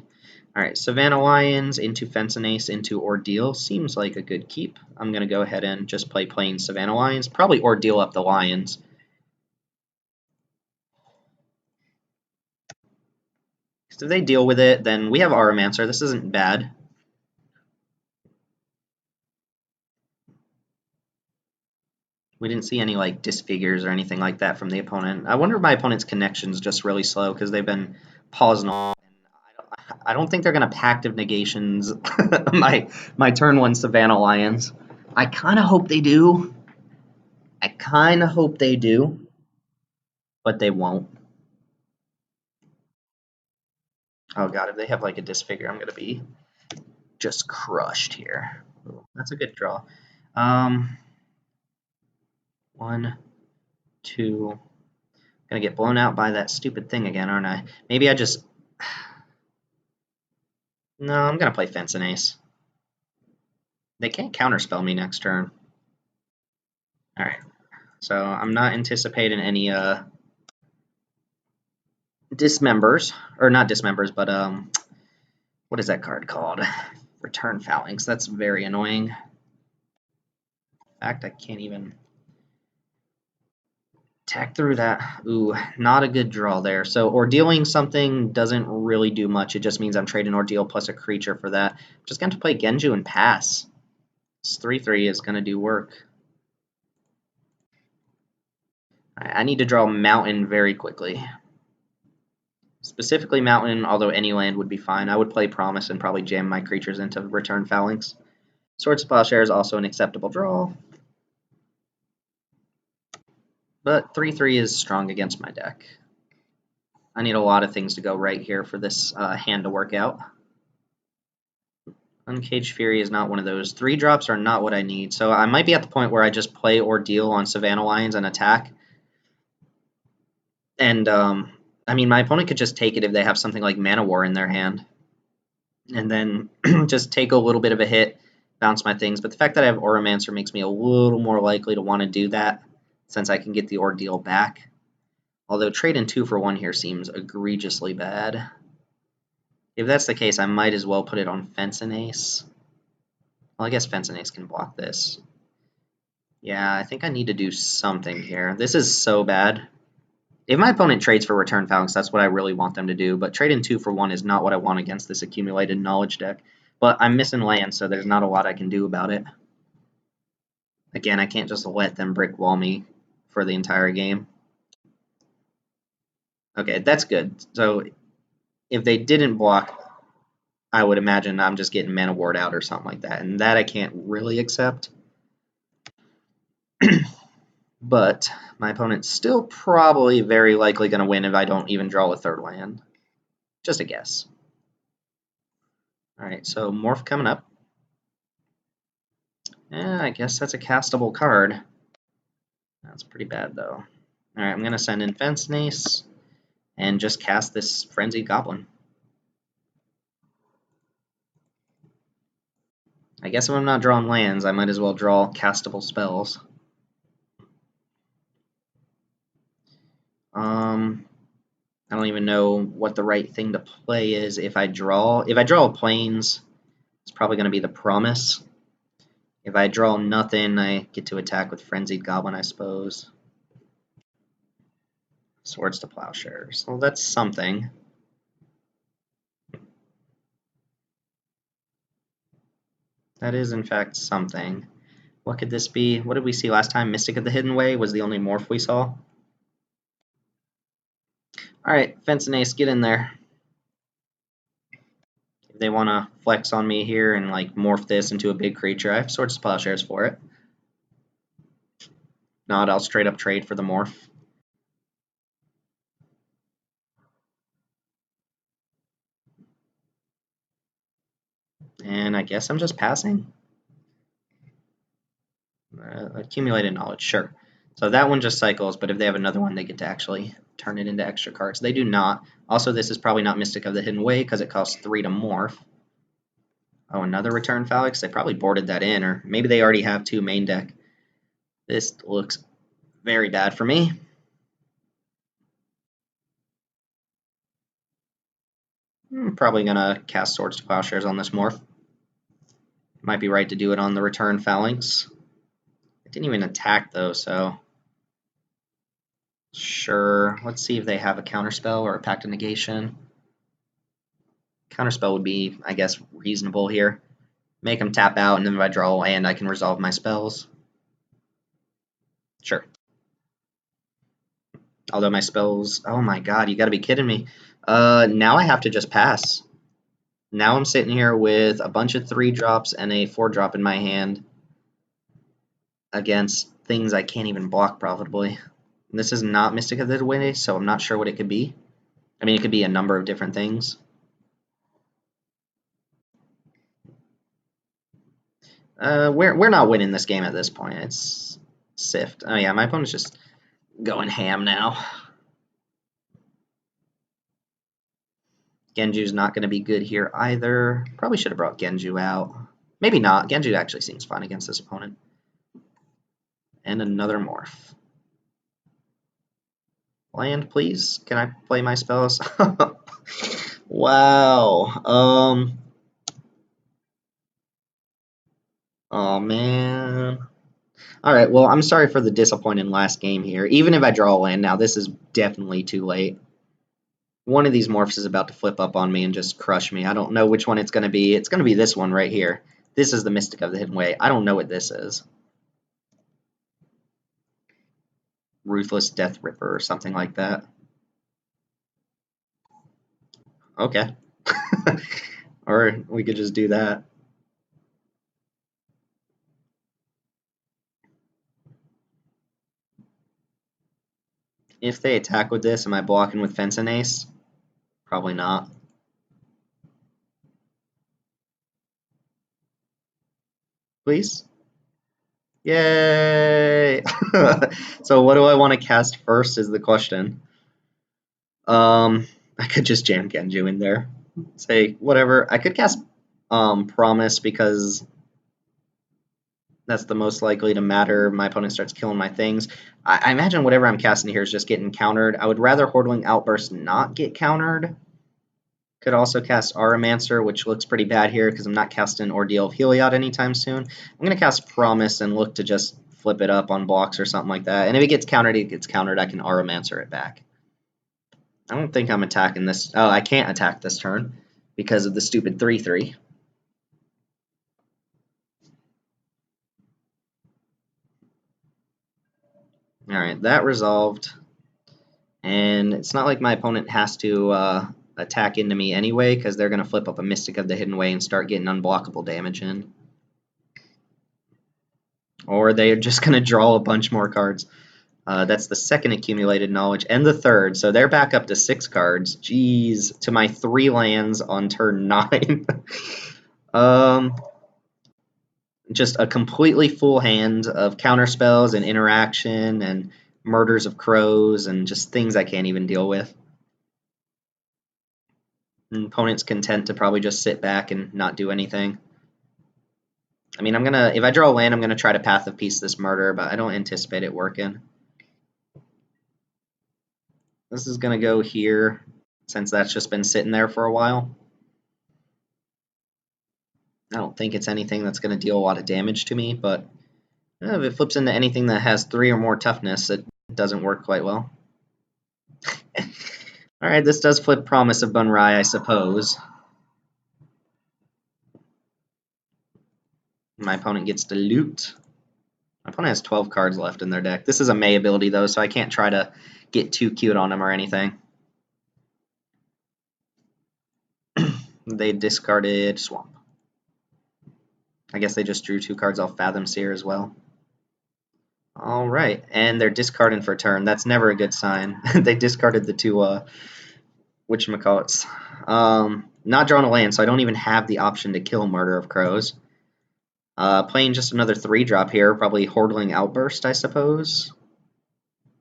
Alright, Savannah Lions into Fence and Ace into Ordeal. Seems like a good keep. I'm going to go ahead and just play plain Savannah Lions. Probably Ordeal up the Lions. Because if they deal with it, then we have Auramancer. This isn't bad. We didn't see any like disfigures or anything like that from the opponent. I wonder if my opponent's connection's just really slow because they've been pausing all. I don't think they're gonna Pact of Negations my turn 1 Savannah Lions. I kind of hope they do. But they won't. Oh god, if they have like a disfigure, I'm gonna be just crushed here. Ooh, that's a good draw. 1, 2. Gonna get blown out by that stupid thing again, aren't I? Maybe I just... No, I'm gonna play Fence and Ace. They can't counterspell me next turn. Alright. So I'm not anticipating any dismembers. Or not dismembers, but what is that card called? Return Phalanx. That's very annoying. In fact, I can't even attack through that. Ooh, not a good draw there. So Ordealing something doesn't really do much. It just means I'm trading Ordeal plus a creature for that. I'm just going to play Genju and pass. This 3/3 is going to do work. I need to draw Mountain very quickly. Specifically Mountain, although any land would be fine. I would play Promise and probably jam my creatures into Return Phalanx. Swords of Plowshare is also an acceptable draw. But 3/3 is strong against my deck. I need a lot of things to go right here for this hand to work out. Uncaged Fury is not one of those. 3 drops are not what I need. So I might be at the point where I just play Ordeal on Savannah Lions and attack. And, I mean, my opponent could just take it if they have something like Mana War in their hand. And then just take a little bit of a hit, bounce my things. But the fact that I have Auramancer makes me a little more likely to want to do that, since I can get the Ordeal back. Although trading 2 for 1 here seems egregiously bad. If that's the case, I might as well put it on Fence and Ace. Well, I guess Fence and Ace can block this. Yeah, I think I need to do something here. This is so bad. If my opponent trades for Return Phalanx, that's what I really want them to do. But trading 2 for 1 is not what I want against this accumulated knowledge deck. But I'm missing land, so there's not a lot I can do about it. Again, I can't just let them brick wall me for the entire game. Okay, that's good. So if they didn't block, I would imagine I'm just getting mana ward out or something like that, and that I can't really accept. But my opponent's still probably very likely going to win if I don't even draw a third land. Just a guess. Alright, so Morph coming up. Yeah, I guess that's a castable card. That's pretty bad, though. Alright, I'm going to send in Fence Nace and just cast this Frenzied Goblin. I guess if I'm not drawing lands, I might as well draw castable spells. I don't even know what the right thing to play is if I draw. If I draw planes, it's probably going to be the Promise. If I draw nothing, I get to attack with Frenzied Goblin, I suppose. Swords to Plowshares. Well, that's something. That is, in fact, something. What could this be? What did we see last time? Mystic of the Hidden Way was the only morph we saw. Alright, Fence and Ace, get in there. If they want to flex on me here and like morph this into a big creature, I have Swords to Plowshares for it. Not, I'll straight up trade for the morph. And I guess I'm just passing. Accumulated knowledge, sure. So that one just cycles, but if they have another one, they get to actually turn it into extra cards. They do not. Also, this is probably not Mystic of the Hidden Way because it costs 3 to morph. Oh, another Return Phalanx? They probably boarded that in, or maybe they already have 2 main deck. This looks very bad for me. I'm probably going to cast Swords to Plowshares on this morph. Might be right to do it on the Return Phalanx. It didn't even attack, though, so... Sure. Let's see if they have a Counterspell or a Pact of Negation. Counterspell would be, I guess, reasonable here. Make them tap out, and then if I draw a land, I can resolve my spells. Sure. Although my spells... Oh my god, you gotta be kidding me. Now I have to just pass. Now I'm sitting here with a bunch of 3-drops and a 4-drop in my hand against things I can't even block profitably. And this is not Mystic of the Way, so I'm not sure what it could be. I mean, it could be a number of different things. We're not winning this game at this point. It's Sift. Oh yeah, my opponent's just going ham now. Genju's not going to be good here either. Probably should have brought Genju out. Maybe not. Genju actually seems fine against this opponent. And another morph. Land, please. Can I play my spells? Wow. Oh, man. Alright, well, I'm sorry for the disappointing last game here. Even if I draw a land now, this is definitely too late. One of these morphs is about to flip up on me and just crush me. I don't know which one it's going to be. It's going to be this one right here. This is the Mystic of the Hidden Way. I don't know what this is. Ruthless Death Ripper or something like that. Okay. Or we could just do that. If they attack with this, am I blocking with Fence and Ace? Probably not. Please? Yay! So what do I want to cast first is the question. I could just jam Genju in there. Say, whatever. I could cast Promise because that's the most likely to matter. My opponent starts killing my things. I imagine whatever I'm casting here is just getting countered. I would rather Hordling Outburst not get countered. Could also cast Auramancer, which looks pretty bad here because I'm not casting Ordeal of Heliod anytime soon. I'm going to cast Promise and look to just flip it up on blocks or something like that. And if it gets countered, it gets countered. I can Auramancer it back. I don't think I'm attacking this. Oh, I can't attack this turn because of the stupid 3/3. Alright, that resolved. And it's not like my opponent has to attack into me anyway, because they're going to flip up a Mystic of the Hidden Way and start getting unblockable damage in. Or they're just going to draw a bunch more cards. That's the second accumulated knowledge, and the third, so they're back up to 6 cards. Jeez, to my 3 lands on turn 9. Just a completely full hand of counterspells and interaction and murders of crows and just things I can't even deal with. And opponent's content to probably just sit back and not do anything. I mean, if I draw a land, I'm gonna try to Path of Peace this murder, but I don't anticipate it working. This is gonna go here, since that's just been sitting there for a while. I don't think it's anything that's gonna deal a lot of damage to me, but if it flips into anything that has 3 or more toughness, it doesn't work quite well. Alright, this does flip Promise of Bunrai, I suppose. My opponent gets to loot. My opponent has 12 cards left in their deck. This is a May ability, though, so I can't try to get too cute on him or anything. They discarded Swamp. I guess they just drew 2 cards off Fathom Seer as well. Alright, and they're discarding for turn. That's never a good sign. They discarded the 2, whatchamacallits. Not drawing a land, so I don't even have the option to kill Murder of Crows. Playing just another 3-drop here, probably Hordling Outburst, I suppose.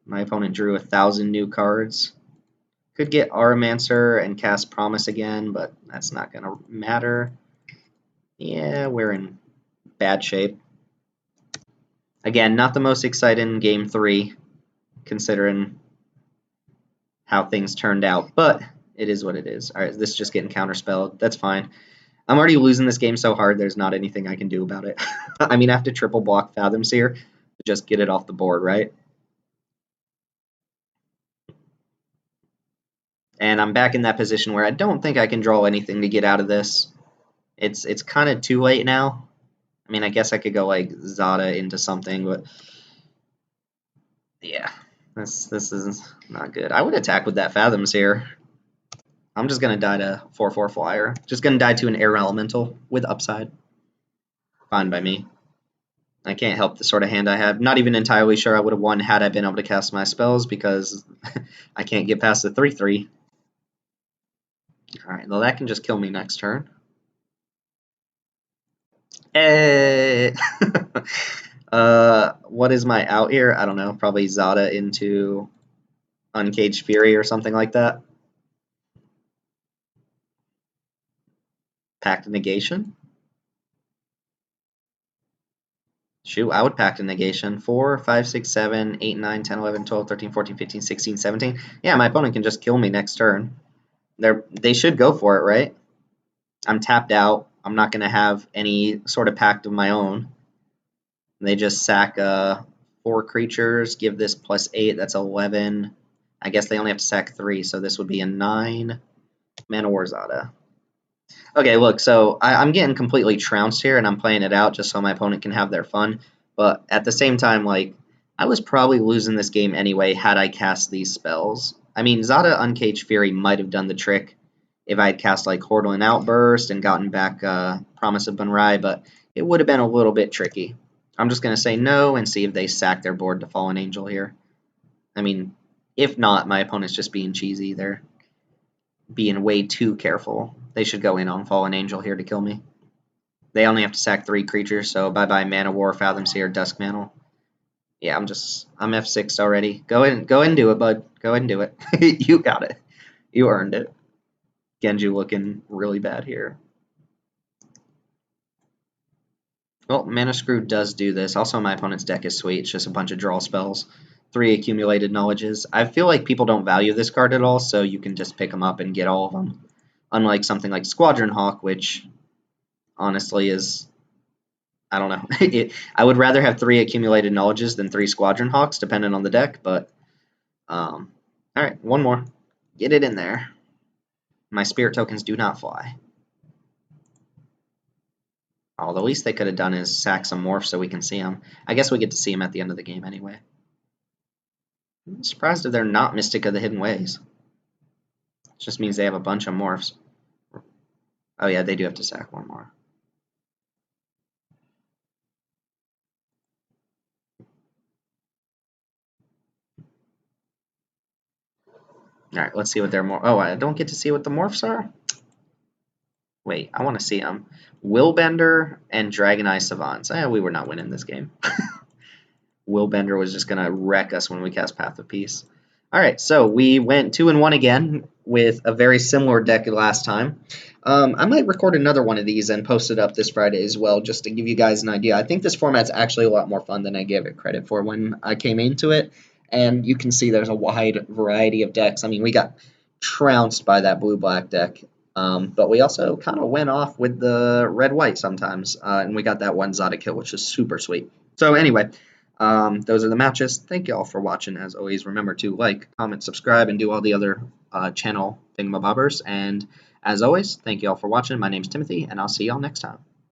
My opponent drew 1,000 new cards. Could get Aromancer and cast Promise again, but that's not going to matter. Yeah, we're in bad shape. Again, not the most exciting Game 3, considering how things turned out, but it is what it is. All right, this is just getting counterspelled. That's fine. I'm already losing this game so hard, there's not anything I can do about it. I mean, I have to triple block Fathom Seer to just get it off the board, right? And I'm back in that position where I don't think I can draw anything to get out of this. It's kind of too late now. I mean, I guess I could go like Zada into something, but yeah, this is not good. I would attack with that Fathoms here. I'm just gonna die to 4/4 flyer. Just gonna die to an air elemental with upside. Fine by me. I can't help the sort of hand I have. Not even entirely sure I would have won had I been able to cast my spells because I can't get past the 3/3. Alright, well that can just kill me next turn. Hey! What is my out here? I don't know. Probably Zada into Uncaged Fury or something like that. Pact of Negation? Shoot, I would Pact of Negation. 4, 5, 6, 7, 8, 9, 10, 11, 12, 13, 14, 15, 16, 17. Yeah, my opponent can just kill me next turn. They should go for it, right? I'm tapped out. I'm not going to have any sort of pact of my own. They just sack 4 creatures, give this +8. That's 11. I guess they only have to sack 3, so this would be a 9. Mana War Zada. Okay, look, so I'm getting completely trounced here, and I'm playing it out just so my opponent can have their fun. But at the same time, like, I was probably losing this game anyway had I cast these spells. I mean, Zada Uncaged Fury might have done the trick if I had cast, like, Hordling Outburst and gotten back Promise of Bunrai, but it would have been a little bit tricky. I'm just going to say no and see if they sack their board to Fallen Angel here. I mean, if not, my opponent's just being cheesy. They're being way too careful. They should go in on Fallen Angel here to kill me. They only have to sack 3 creatures, so bye-bye Mana War, Fathom Seer, Dusk Mantle. Yeah, I'm F6 already. Go ahead and do it, bud. Go ahead and do it. You got it. You earned it. Genju looking really bad here. Well, Mana Screw does do this. Also, my opponent's deck is sweet. It's just a bunch of draw spells. 3 accumulated knowledges. I feel like people don't value this card at all, so you can just pick them up and get all of them. Unlike something like Squadron Hawk, which honestly is, I don't know. I would rather have 3 accumulated knowledges than 3 Squadron Hawks, depending on the deck, but alright, one more. Get it in there. My spirit tokens do not fly. Oh, the least they could have done is sack some morphs so we can see them. I guess we get to see them at the end of the game anyway. I'm surprised if they're not Mystic of the Hidden Ways. It just means they have a bunch of morphs. Oh yeah, they do have to sack one more. Alright, let's see what they're more. Oh, I don't get to see what the morphs are? Wait, I want to see them. Willbender and Dragoneye Savants. We were not winning this game. Willbender was just going to wreck us when we cast Path of Peace. Alright, so we went 2-1 again with a very similar deck last time. I might record another one of these and post it up this Friday as well, just to give you guys an idea. I think this format's actually a lot more fun than I gave it credit for when I came into it. And you can see there's a wide variety of decks. I mean, we got trounced by that blue-black deck. But we also kind of went off with the red-white sometimes. And we got that one Zada kill, which is super sweet. So anyway, those are the matches. Thank you all for watching. As always, remember to like, comment, subscribe, and do all the other channel thingamabobbers. And as always, thank you all for watching. My name's Timothy, and I'll see y'all next time.